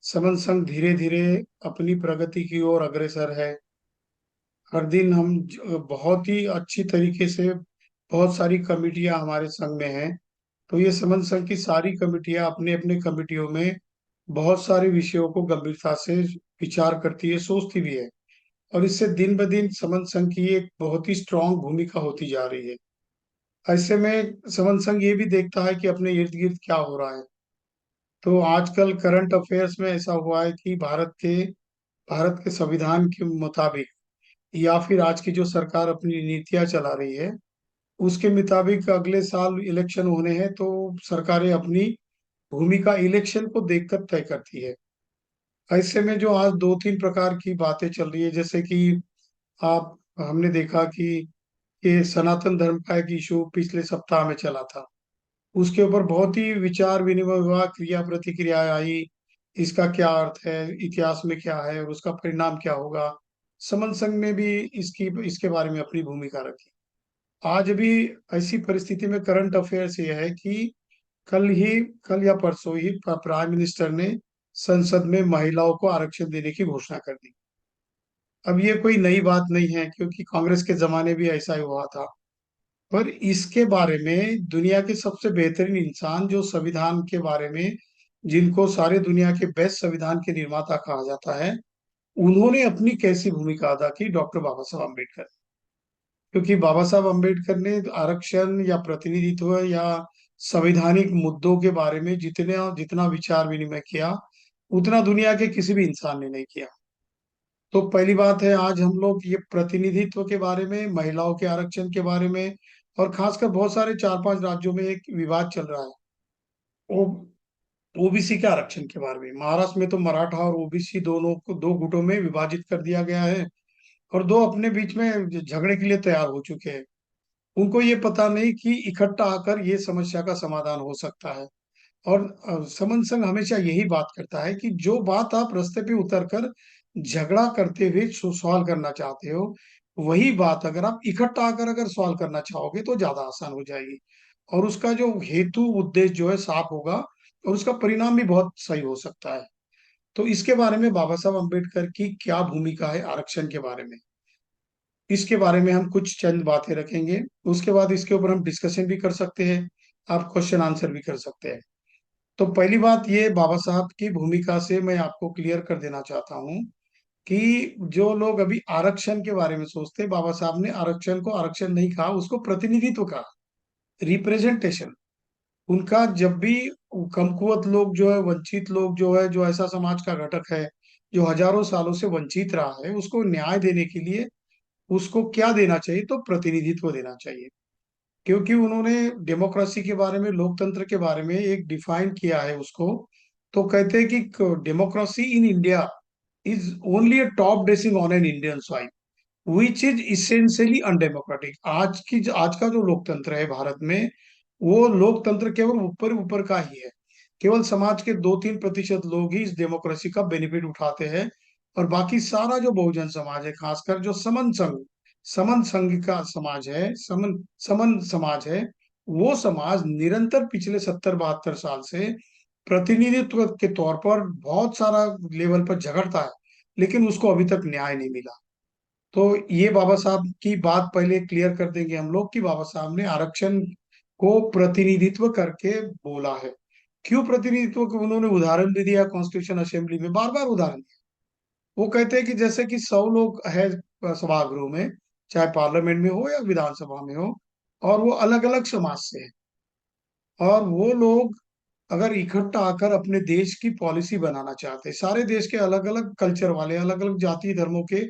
समन संघ धीरे धीरे अपनी प्रगति की ओर अग्रसर है। हर दिन हम बहुत ही अच्छी तरीके से बहुत सारी कमिटियां हमारे संघ में हैं। तो ये समन संघ की सारी कमिटियां अपने अपने कमिटियों में बहुत सारे विषयों को गंभीरता से विचार करती है, सोचती भी है। और इससे दिन ब दिन समन संघ की एक बहुत ही स्ट्रांग भूमिका होती जा रही है। ऐसे में समन संघ ये भी देखता है कि अपने इर्द गिर्द क्या हो रहा है। तो आजकल करंट अफेयर्स में ऐसा हुआ है कि भारत के संविधान के मुताबिक या फिर आज की जो सरकार अपनी नीतियां चला रही है उसके मुताबिक अगले साल इलेक्शन होने हैं, तो सरकारें अपनी भूमिका इलेक्शन को देखकर तय करती है। ऐसे में जो आज दो तीन प्रकार की बातें चल रही है, जैसे कि आप हमने देखा कि ये सनातन धर्म का एक इशू पिछले सप्ताह में चला था। उसके ऊपर बहुत ही विचार विनिमय हुआ, क्रिया प्रतिक्रिया आई। इसका क्या अर्थ है, इतिहास में क्या है और उसका परिणाम क्या होगा। समन संघ ने भी इसके बारे में अपनी भूमिका रखी। आज भी ऐसी परिस्थिति में करंट अफेयर्स ये है कि कल ही कल या परसों ही प्राइम मिनिस्टर ने संसद में महिलाओं को आरक्षण देने की घोषणा कर दी। अब ये कोई नई बात नहीं है, क्योंकि कांग्रेस के जमाने भी ऐसा ही हुआ था। पर इसके बारे में दुनिया के सबसे बेहतरीन इंसान, जो संविधान के बारे में, जिनको सारे दुनिया के बेस्ट संविधान के निर्माता कहा जाता है, उन्होंने अपनी कैसी भूमिका अदा की, डॉक्टर बाबा साहब अम्बेडकर। क्योंकि बाबा साहब अम्बेडकर ने आरक्षण या प्रतिनिधित्व या संवैधानिक मुद्दों के बारे में जितने जितना विचार विनिमय किया, उतना दुनिया के किसी भी इंसान ने नहीं किया। तो पहली बात है, आज हम लोग ये प्रतिनिधित्व के बारे में, महिलाओं के आरक्षण के बारे में, और खासकर बहुत सारे चार पांच राज्यों में एक विवाद चल रहा है, वो ओबीसी के आरक्षण के बारे में। महाराष्ट्र में तो मराठा और ओबीसी दोनों को दो गुटों में विभाजित कर दिया गया है, और दो अपने बीच में झगड़े के लिए तैयार हो चुके हैं। उनको ये पता नहीं कि इकट्ठा आकर ये समस्या का समाधान हो सकता है। और समन संघ हमेशा यही बात करता है कि जो बात आप रास्ते पे उतर कर झगड़ा करते हुए सॉल्व करना चाहते हो, वही बात अगर आप इकट्ठा आकर अगर सॉल्व करना चाहोगे तो ज्यादा आसान हो जाएगी। और उसका जो हेतु उद्देश्य जो है साफ होगा, और उसका परिणाम भी बहुत सही हो सकता है। तो इसके बारे में बाबा साहब अम्बेडकर की क्या भूमिका है आरक्षण के बारे में, इसके बारे में हम कुछ चंद बातें रखेंगे। उसके बाद इसके ऊपर हम डिस्कशन भी कर सकते हैं, आप क्वेश्चन आंसर भी कर सकते हैं। तो पहली बात, ये बाबा साहब की भूमिका से मैं आपको क्लियर कर देना चाहता हूँ कि जो लोग अभी आरक्षण के बारे में सोचते हैं, बाबा साहब ने आरक्षण को आरक्षण नहीं कहा, उसको प्रतिनिधित्व कहा, रिप्रेजेंटेशन। उनका जब भी कमकुवत लोग जो है, वंचित लोग जो है, जो ऐसा समाज का घटक है जो हजारों सालों से वंचित रहा है, उसको न्याय देने के लिए उसको क्या देना चाहिए, तो प्रतिनिधित्व देना चाहिए। क्योंकि उन्होंने डेमोक्रेसी के बारे में, लोकतंत्र के बारे में एक डिफाइन किया है उसको। तो कहते हैं कि democracy in India is only a top dressing on an Indian soil which is essentially undemocratic. आज का जो लोकतंत्र है भारत में, वो लोकतंत्र केवल ऊपर ऊपर का ही है। केवल समाज के 2-3% लोग ही इस डेमोक्रेसी का बेनिफिट उठाते हैं, और बाकी सारा जो बहुजन समाज है, खासकर जो समन संघ का समाज है, समन समाज है, वो समाज निरंतर पिछले 70-72 साल से प्रतिनिधित्व के तौर पर बहुत सारा लेवल पर झगड़ता है, लेकिन उसको अभी तक न्याय नहीं मिला। तो ये बाबा साहब की बात पहले क्लियर कर देंगे हम लोग कि बाबा साहब ने आरक्षण को प्रतिनिधित्व करके बोला है। क्यों प्रतिनिधित्व को उन्होंने उदाहरण भी दिया, कॉन्स्टिट्यूशन असेंबली में बार बार उदाहरण दिया। वो कहते हैं कि जैसे कि 100 लोग है सभागृह में, चाहे पार्लियामेंट में हो या विधानसभा में हो, और वो अलग अलग समाज से है, और वो लोग अगर इकट्ठा आकर अपने देश की पॉलिसी बनाना चाहते हैं, सारे देश के अलग अलग कल्चर वाले, अलग अलग जाति धर्मों के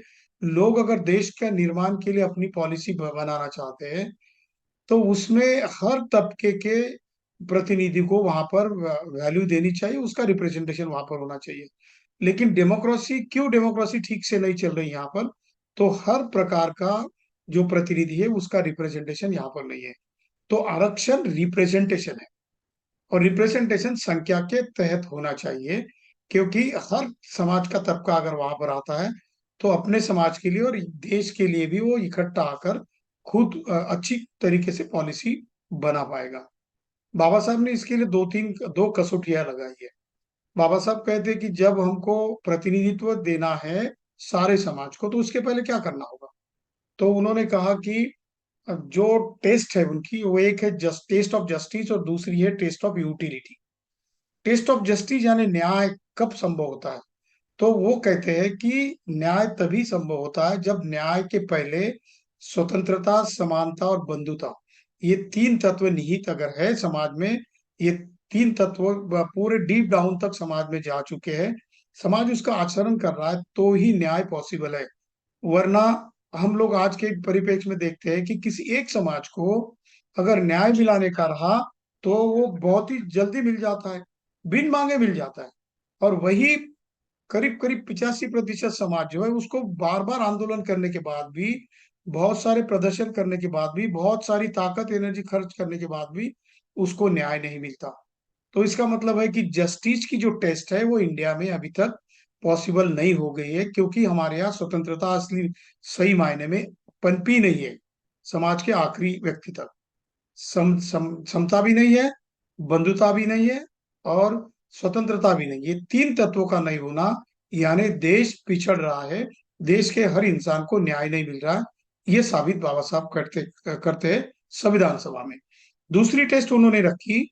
लोग अगर देश का निर्माण के लिए अपनी पॉलिसी बनाना चाहते हैं, तो उसमें हर तबके के प्रतिनिधि को वहां पर वैल्यू देनी चाहिए, उसका रिप्रेजेंटेशन वहां पर होना चाहिए। लेकिन डेमोक्रेसी ठीक से नहीं चल रही यहाँ पर। तो हर प्रकार का जो प्रतिनिधि है उसका रिप्रेजेंटेशन यहाँ पर नहीं है। तो आरक्षण रिप्रेजेंटेशन है, और रिप्रेजेंटेशन संख्या के तहत होना चाहिए। क्योंकि हर समाज का तबका अगर वहां पर आता है, तो अपने समाज के लिए और देश के लिए भी वो इकट्ठा आकर खुद अच्छी तरीके से पॉलिसी बना पाएगा। बाबा साहब ने इसके लिए दो कसौटियां लगाई है। बाबा साहब कहते हैं कि जब हमको प्रतिनिधित्व देना है सारे समाज को, तो उसके पहले क्या करना होगा। तो उन्होंने कहा कि जो टेस्ट है उनकी, वो एक है जस्ट टेस्ट ऑफ जस्टिस और दूसरी है test of utility. Test of justice यानी न्याय कब संभव होता है। तो वो कहते हैं कि न्याय तभी संभव होता है जब न्याय के पहले स्वतंत्रता, समानता और बंधुता, ये तीन तत्व निहित अगर है समाज में, ये तीन तत्व पूरे डीप डाउन तक समाज में जा चुके हैं, समाज उसका आचरण कर रहा है, तो ही न्याय पॉसिबल है। वरना हम लोग आज के परिप्रेक्ष्य में देखते हैं कि किसी एक समाज को अगर न्याय दिलाने का रहा, तो वो बहुत ही जल्दी मिल जाता है, बिन मांगे मिल जाता है। और वही करीब करीब 85% समाज जो है, उसको बार बार आंदोलन करने के बाद भी, बहुत सारे प्रदर्शन करने के बाद भी, बहुत सारी ताकत एनर्जी खर्च करने के बाद भी उसको न्याय नहीं मिलता। तो इसका मतलब है कि जस्टिस की जो टेस्ट है वो इंडिया में अभी तक पॉसिबल नहीं हो गई है, क्योंकि हमारे यहाँ स्वतंत्रता असली सही मायने में पनपी नहीं है समाज के आखिरी व्यक्ति तक। समता भी नहीं है, बंधुता भी नहीं है, और स्वतंत्रता भी नहीं। ये तीन तत्वों का नहीं होना, यानी देश पिछड़ रहा है, देश के हर इंसान को न्याय नहीं मिल रहा है। ये साबित बाबा साहब करते करते हैं संविधान सभा में। दूसरी टेस्ट उन्होंने रखी,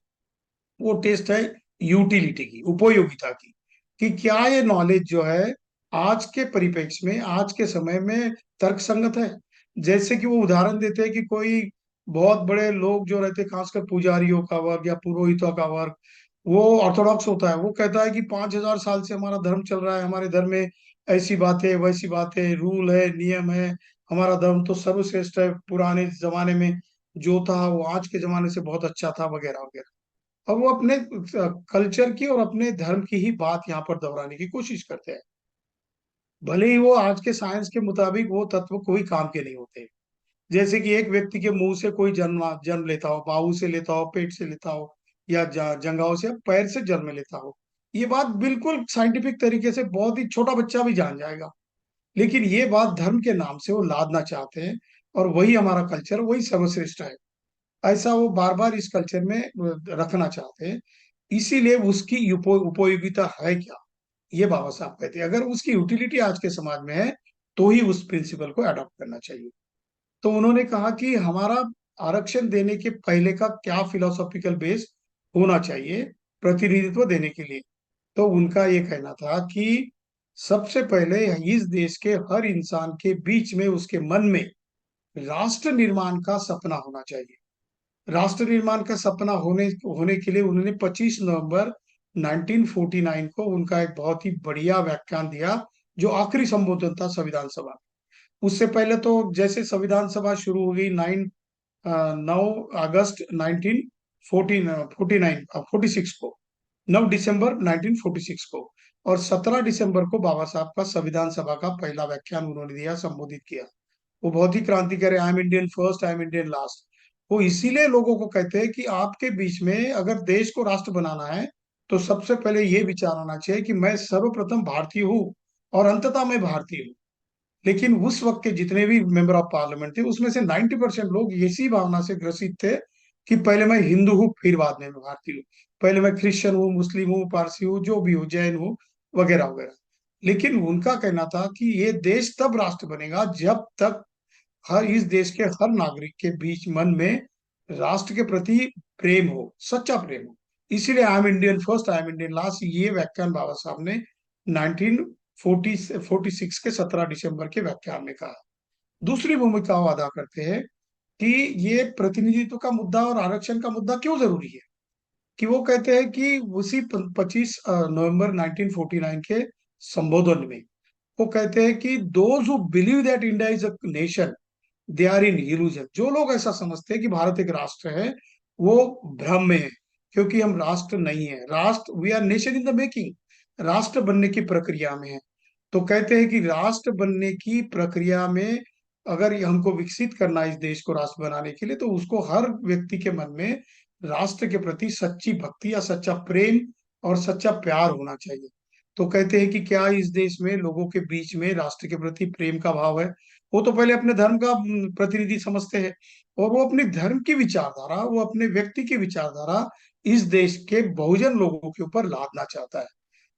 वो टेस्ट है यूटिलिटी की, उपयोगिता की, कि क्या ये नॉलेज जो है आज के परिप्रेक्ष्य में, आज के समय में तर्कसंगत है। जैसे कि वो उदाहरण देते हैं कि कोई बहुत बड़े लोग जो रहते हैं, खासकर पुजारियों का वर्ग या पुरोहितों का वर्ग, वो ऑर्थोडॉक्स होता है, वो कहता है कि 5,000 साल से हमारा धर्म चल रहा है, हमारे धर्म में ऐसी बातें वैसी बातें, रूल है, नियम है, हमारा धर्म तो सर्वश्रेष्ठ है, पुराने जमाने में जो था वो आज के जमाने से बहुत अच्छा था, वगैरह वगैरह। और वो अपने कल्चर की और अपने धर्म की ही बात यहाँ पर दोहराने की कोशिश करते हैं, भले ही वो आज के साइंस के मुताबिक वो तत्व कोई काम के नहीं होते। जैसे कि एक व्यक्ति के मुंह से कोई जन्म जन्म लेता हो, बाहू से लेता हो, पेट से लेता हो, या जंघाओं से, पैर से जन्म लेता हो, ये बात बिल्कुल साइंटिफिक तरीके से बहुत ही छोटा बच्चा भी जान जाएगा। लेकिन ये बात धर्म के नाम से वो लादना चाहते हैं, और वही हमारा कल्चर, वही सर्वश्रेष्ठ है, ऐसा वो बार बार इस कल्चर में रखना चाहते हैं। इसीलिए उसकी उपयोगिता है क्या, ये बाबा साहब कहते हैं। अगर उसकी यूटिलिटी आज के समाज में है, तो ही उस प्रिंसिपल को अडॉप्ट करना चाहिए। तो उन्होंने कहा कि हमारा आरक्षण देने के पहले का क्या फिलोसॉफिकल बेस होना चाहिए प्रतिनिधित्व देने के लिए। तो उनका ये कहना था कि सबसे पहले इस देश के हर इंसान के बीच में, उसके मन में राष्ट्र निर्माण का सपना होना चाहिए। राष्ट्र निर्माण का सपना होने होने के लिए उन्होंने 25 नवंबर 1949 को उनका एक बहुत ही बढ़िया व्याख्यान दिया, जो आखिरी संबोधन था संविधान सभा। उससे पहले तो जैसे संविधान सभा शुरू हो गई 9 अगस्त 1946 को, 9 दिसंबर 1946 को, और 17 दिसंबर को बाबा साहब का संविधान सभा का पहला व्याख्यान उन्होंने दिया, संबोधित किया। वो बहुत ही क्रांतिकारी, I am Indian first, I am Indian last. वो इसीलिए लोगों को कहते हैं कि आपके बीच में अगर देश को राष्ट्र बनाना है, तो सबसे पहले ये विचार आना चाहिए कि मैं सर्वप्रथम भारतीय हूँ, और अंततः मैं भारतीय हूँ। लेकिन उस वक्त के जितने भी मेंबर ऑफ पार्लियामेंट थे, उसमें से 90% लोग इसी भावना से ग्रसित थे कि पहले मैं हिंदू हूँ, फिर बाद में मैं भारतीय हूँ, पहले मैं क्रिश्चियन हूँ, मुस्लिम हूँ, पारसी हूँ, जो भी हूँ, जैन हूँ, वगैरह वगैरह। लेकिन उनका कहना था कि ये देश तब राष्ट्र बनेगा जब तक हर इस देश के हर नागरिक के बीच मन में राष्ट्र के प्रति प्रेम हो, सच्चा प्रेम हो। इसीलिए I am Indian first, I am Indian last, ये व्याख्यान बाबा साहब ने 1946 के 17 दिसंबर के व्याख्यान में कहा। दूसरी भूमिका वो अदा करते हैं कि ये प्रतिनिधित्व का मुद्दा और आरक्षण का मुद्दा क्यों जरूरी है। कि वो कहते हैं कि उसी 25 नवंबर 1949 के संबोधन में वो कहते हैं कि those who believe that India is a nation, they are in illusion. जो लोग ऐसा समझते हैं कि भारत एक राष्ट्र है, वो भ्रम में है, क्योंकि हम राष्ट्र नहीं है। राष्ट्र, we are nation in the making, राष्ट्र बनने की प्रक्रिया में है। तो कहते हैं कि राष्ट्र बनने की प्रक्रिया में अगर ये हमको विकसित करना है इस देश को राष्ट्र बनाने के लिए, तो उसको हर व्यक्ति के मन में राष्ट्र के प्रति सच्ची भक्ति या सच्चा प्रेम और सच्चा प्यार होना चाहिए। तो कहते हैं कि क्या इस देश में लोगों के बीच में राष्ट्र के प्रति प्रेम का भाव है। वो तो पहले अपने धर्म का प्रतिनिधि समझते हैं, और वो अपने धर्म की विचारधारा, वो अपने व्यक्ति की विचारधारा इस देश के बहुजन लोगों के ऊपर लादना चाहता है।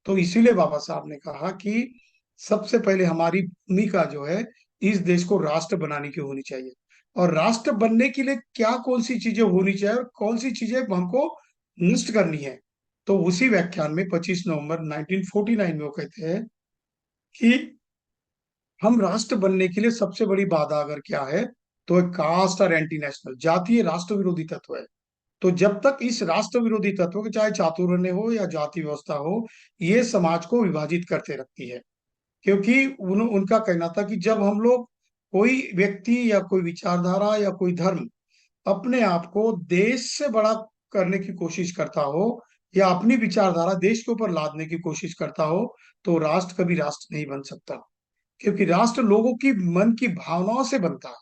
तो इसीलिए बाबा साहब ने कहा कि सबसे पहले हमारी भूमिका जो है इस देश को राष्ट्र बनाने की होनी चाहिए, और राष्ट्र बनने के लिए क्या कौन सी चीजें होनी चाहिए और कौन सी चीजें हमको नष्ट करनी है। तो उसी व्याख्यान में 25 नवंबर 1949 में वो कहते हैं कि हम राष्ट्र बनने के लिए सबसे बड़ी बाधा अगर क्या है, तो एक कास्ट और एंटी नेशनल जातीय राष्ट्र विरोधी तत्व है। तो जब तक इस राष्ट्र विरोधी तत्व के, चाहे चातुर्य हो या जाति व्यवस्था हो, ये समाज को विभाजित करते रखती है। क्योंकि उनका कहना था कि जब हम लोग, कोई व्यक्ति या कोई विचारधारा या कोई धर्म अपने आप को देश से बड़ा करने की कोशिश करता हो, या अपनी विचारधारा देश के ऊपर लादने की कोशिश करता हो, तो राष्ट्र कभी राष्ट्र नहीं बन सकता। क्योंकि राष्ट्र लोगों की मन की भावनाओं से बनता है,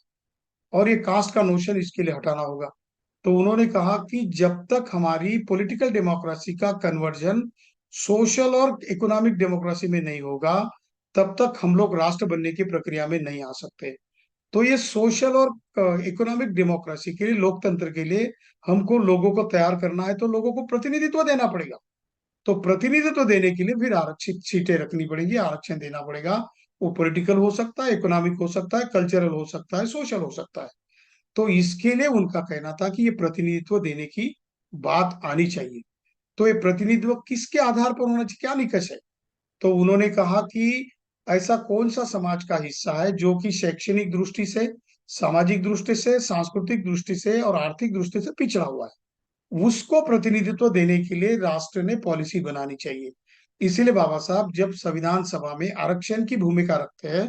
और ये कास्ट का नोशन इसके लिए हटाना होगा। तो उन्होंने कहा कि जब तक हमारी पॉलिटिकल डेमोक्रेसी का कन्वर्जन सोशल और इकोनॉमिक डेमोक्रेसी में नहीं होगा, तब तक हम लोग राष्ट्र बनने की प्रक्रिया में नहीं आ सकते। तो ये सोशल और इकोनॉमिक डेमोक्रेसी के लिए, लोकतंत्र के लिए, हमको लोगों को तैयार करना है, तो लोगों को प्रतिनिधित्व देना पड़ेगा। तो प्रतिनिधित्व देने के लिए फिर आरक्षित सीटें रखनी पड़ेंगी, आरक्षण देना पड़ेगा। वो पॉलिटिकल हो सकता है, इकोनॉमिक हो सकता है, कल्चरल हो सकता है, सोशल हो सकता है। तो इसके लिए उनका कहना था कि ये प्रतिनिधित्व देने की बात आनी चाहिए। तो ये प्रतिनिधित्व किसके आधार पर होना चाहिए, क्या निकष है? तो उन्होंने कहा कि ऐसा कौन सा समाज का हिस्सा है जो कि शैक्षणिक दृष्टि से, सामाजिक दृष्टि से, सांस्कृतिक दृष्टि से और आर्थिक दृष्टि से पिछड़ा हुआ है, उसको प्रतिनिधित्व देने के लिए राष्ट्र ने पॉलिसी बनानी चाहिए। इसीलिए बाबा साहब जब संविधान सभा में आरक्षण की भूमिका रखते हैं,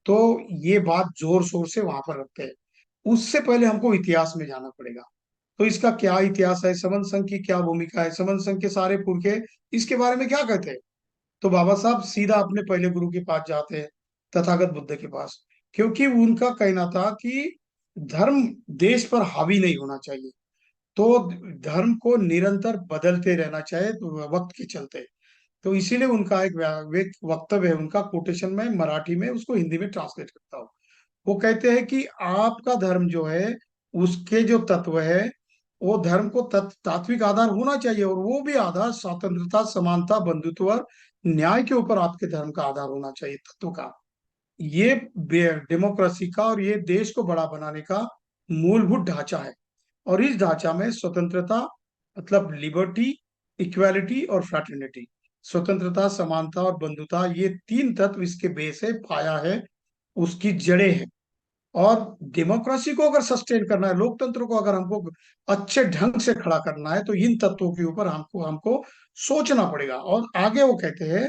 तो ये बात जोर शोर से वहां पर रखते हैं। उससे पहले हमको इतिहास में जाना पड़ेगा। तो इसका क्या इतिहास है, समन संघ की क्या भूमिका है, समन संघ के सारे पुरखे इसके बारे में क्या कहते हैं। तो बाबा साहब सीधा अपने पहले गुरु के पास जाते हैं, तथागत बुद्ध के पास। क्योंकि उनका कहना था कि धर्म देश पर हावी नहीं होना चाहिए। तो धर्म को निरंतर बदलते रहना चाहिए, तो वक्त के चलते। तो इसीलिए उनका एक वक्तव्य है, उनका कोटेशन में मराठी में उसको हिंदी में ट्रांसलेट करता हूँ। वो कहते हैं कि आपका धर्म जो है, उसके जो तत्व है, वो धर्म को तात्विक आधार होना चाहिए, और वो भी आधार स्वतंत्रता, समानता, बंधुत्व और न्याय के ऊपर आपके धर्म का आधार होना चाहिए, तत्व का। ये डेमोक्रेसी का और ये देश को बड़ा बनाने का मूलभूत ढांचा है। और इस ढांचा में स्वतंत्रता मतलब लिबर्टी, इक्वालिटी और फ्रैटर्निटी, स्वतंत्रता, समानता और बंधुता, ये तीन तत्व इसके बेस है, पाया है, उसकी जड़ें हैं। और डेमोक्रेसी को अगर सस्टेन करना है, लोकतंत्र को अगर हमको अच्छे ढंग से खड़ा करना है, तो इन तत्वों के ऊपर हमको हमको सोचना पड़ेगा। और आगे वो कहते हैं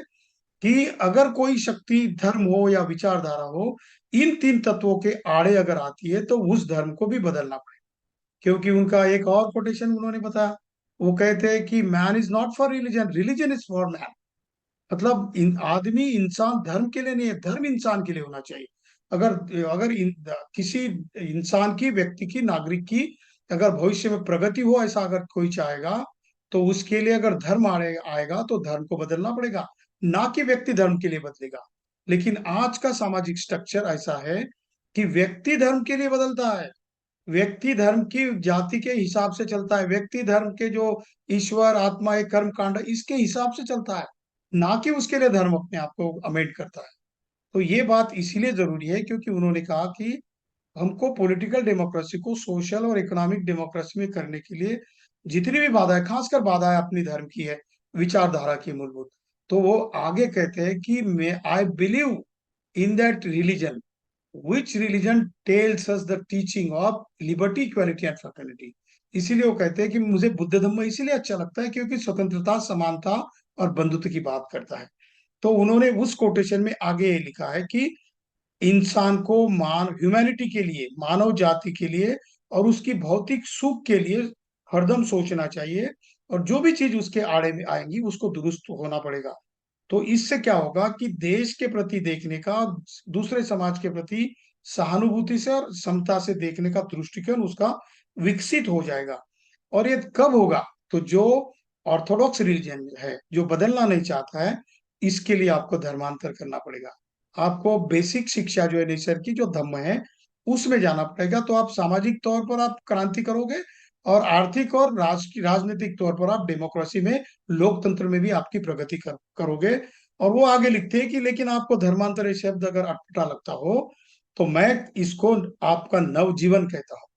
कि अगर कोई शक्ति, धर्म हो या विचारधारा हो, इन तीन तत्वों के आड़े अगर आती है, तो उस धर्म को भी बदलना पड़ेगा। क्योंकि उनका एक और कोटेशन उन्होंने बताया, वो कहते हैं कि man is not for religion, religion is for man. मतलब आदमी, इंसान धर्म के लिए नहीं है, धर्म इंसान के लिए होना चाहिए। अगर अगर किसी इंसान की, व्यक्ति की, नागरिक की अगर भविष्य में प्रगति हो, ऐसा अगर कोई चाहेगा, तो उसके लिए अगर धर्म आएगा, तो धर्म को बदलना पड़ेगा, ना कि व्यक्ति धर्म के लिए बदलेगा। लेकिन आज का सामाजिक स्ट्रक्चर ऐसा है कि व्यक्ति धर्म के लिए बदलता है, व्यक्ति धर्म की जाति के हिसाब से चलता है, व्यक्ति धर्म के जो ईश्वर, आत्मा, एक कर्म कांड, इसके हिसाब से चलता है, ना कि उसके लिए धर्म अपने आप को अमेंड करता है। तो ये बात इसीलिए जरूरी है क्योंकि उन्होंने कहा कि हमको पॉलिटिकल डेमोक्रेसी को सोशल और इकोनॉमिक डेमोक्रेसी में करने के लिए जितनी भी बाधा है, खासकर बाधा है अपनी धर्म की है, विचारधारा की मूलभूत। तो वो आगे कहते हैं कि मैं I believe in that religion which religion tells us the teaching of liberty, equality and fraternity. इसीलिए वो कहते हैं कि मुझे बुद्ध धर्म इसीलिए अच्छा लगता है क्योंकि स्वतंत्रता, समानता और बंधुत्व की बात करता है। तो उन्होंने उस कोटेशन में आगे ये लिखा है कि इंसान को ह्यूमैनिटी के लिए, मानव जाति के लिए और उसकी भौतिक सुख के लिए हरदम सोचना चाहिए, और जो भी चीज उसके आड़े में आएंगी उसको दुरुस्त होना पड़ेगा। तो इससे क्या होगा कि देश के प्रति देखने का, दूसरे समाज के प्रति सहानुभूति से और समता से देखने का दृष्टिकोण उसका विकसित हो जाएगा। और ये कब होगा? तो जो ऑर्थोडॉक्स रिलीजन है, जो बदलना नहीं चाहता है, इसके लिए आपको धर्मांतर करना पड़ेगा। आपको बेसिक शिक्षा जो है नेचर की, जो धम्म है, उसमें जाना पड़ेगा। तो आप सामाजिक तौर पर आप क्रांति करोगे, और आर्थिक और राजनीतिक तौर पर आप डेमोक्रेसी में, लोकतंत्र में भी आपकी प्रगति करोगे। और वो आगे लिखते हैं कि लेकिन आपको धर्मांतर ये शब्द अगर अटपटा लगता हो तो मैं इसको आपका नव जीवन कहता हूँ।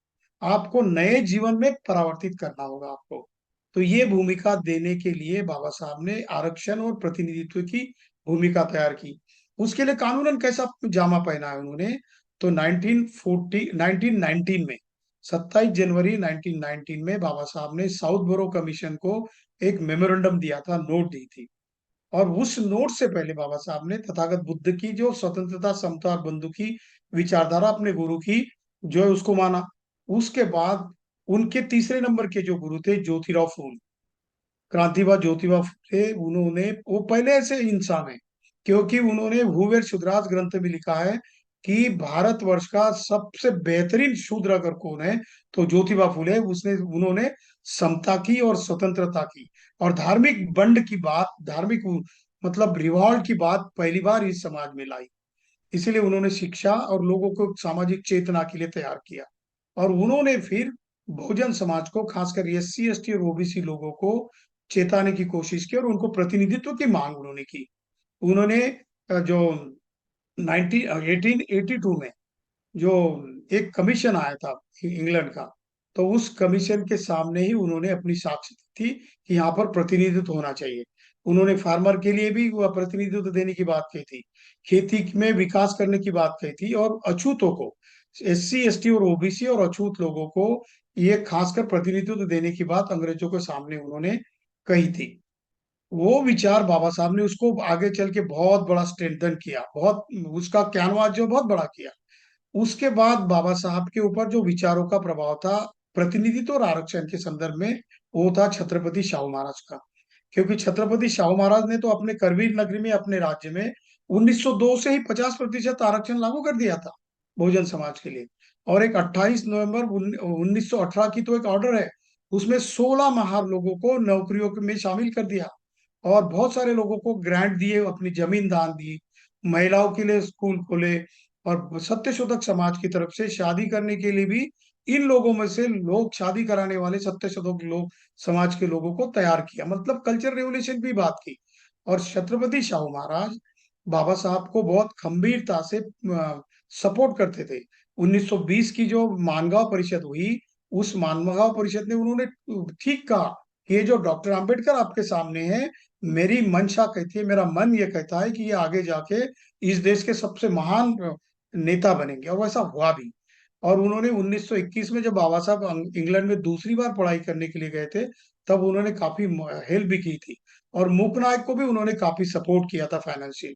आपको नए जीवन में परावर्तित करना होगा आपको। तो ये भूमिका देने के लिए बाबा साहब ने आरक्षण और प्रतिनिधित्व की भूमिका तैयार की। उसके लिए कानूनन कैसा जामा पहना है उन्होंने, तो 1919 में, 27 जनवरी 1919 में बाबा साहब ने साउथ बोरो कमीशन को एक मेमोरेंडम दिया था, नोट दी थी। और उस नोट से पहले बाबा साहब ने तथागत बुद्ध की जो स्वतंत्रता, समता और बंधुकी विचारधारा अपने गुरु की जो है उसको माना। उसके बाद उनके तीसरे नंबर के जो गुरु थे ज्योतिराव फूल, क्रांतिवाद ज्योतिबा फुले, उन्होंने, वो पहले ऐसे इंसान है क्योंकि उन्होंने भूवेर शुद्रास ग्रंथ में लिखा है कि भारतवर्ष का सबसे बेहतरीन शूद्र अगर कौन है तो ज्योतिबा फुले। उसने उन्होंने समता की और स्वतंत्रता की और धार्मिक बंड की बात, धार्मिक मतलब रिवॉल्ट की बात पहली बार इस समाज में लाई। इसीलिए उन्होंने शिक्षा और लोगों को सामाजिक चेतना के लिए तैयार किया। और उन्होंने फिर बहुजन समाज को, खासकर एससी एसटी और ओबीसी लोगों को चेताने की कोशिश की और उनको प्रतिनिधित्व की मांग उन्होंने की। उन्होंने जो 1882 में जो एक कमीशन आया था इंग्लैंड का, तो उस कमीशन के सामने ही उन्होंने अपनी साक्ष्य दी थी कि यहाँ पर प्रतिनिधित्व होना चाहिए। उन्होंने फार्मर के लिए भी वह प्रतिनिधित्व देने की बात कही थी, खेती में विकास करने की बात कही थी, और अछूतों को, एससी एसटी और ओबीसी और अछूत लोगों को ये खासकर प्रतिनिधित्व देने की बात अंग्रेजों के सामने उन्होंने कही थी। वो विचार बाबा साहब ने उसको आगे चल के बहुत बड़ा स्ट्रेंथन किया, बहुत उसका कैनवास जो बहुत बड़ा किया। उसके बाद बाबा साहब के ऊपर जो विचारों का प्रभाव था प्रतिनिधित्व और आरक्षण के संदर्भ में, वो था छत्रपति शाहू महाराज का। क्योंकि छत्रपति शाहू महाराज ने तो अपने करवीर नगरी में, अपने राज्य में 1902 से ही 50% आरक्षण लागू कर दिया था बहुजन समाज के लिए। और एक 28 नवंबर 1918 की तो एक ऑर्डर है, उसमें 16 महार लोगों को नौकरियों में शामिल कर दिया और बहुत सारे लोगों को ग्रांट दिए, अपनी जमीन दान दी, महिलाओं के लिए स्कूल खोले, और सत्यशोधक समाज की तरफ से शादी करने के लिए भी इन लोगों में से लोग, शादी कराने वाले सत्यशोधक लोग, समाज के लोगों को तैयार किया, मतलब कल्चर रेवोल्यूशन की बात की। और छत्रपति शाहू महाराज बाबा साहब को बहुत खंभीरता से सपोर्ट करते थे। 1920 की जो मानगांव परिषद हुई, उस मानगांव परिषद ने उन्होंने ठीक कहा कि ये जो डॉक्टर अंबेडकर आपके सामने है, मेरी मंशा कहती है, मेरा मन ये कहता है कि ये आगे जाके इस देश के सबसे महान नेता बनेंगे, और वैसा हुआ भी। और उन्होंने 1921 में जब बाबा साहब इंग्लैंड में दूसरी बार पढ़ाई करने के लिए गए थे, तब उन्होंने काफी हेल्प भी की थी, और मूकनायक को भी उन्होंने काफी सपोर्ट किया था फाइनेंशियल।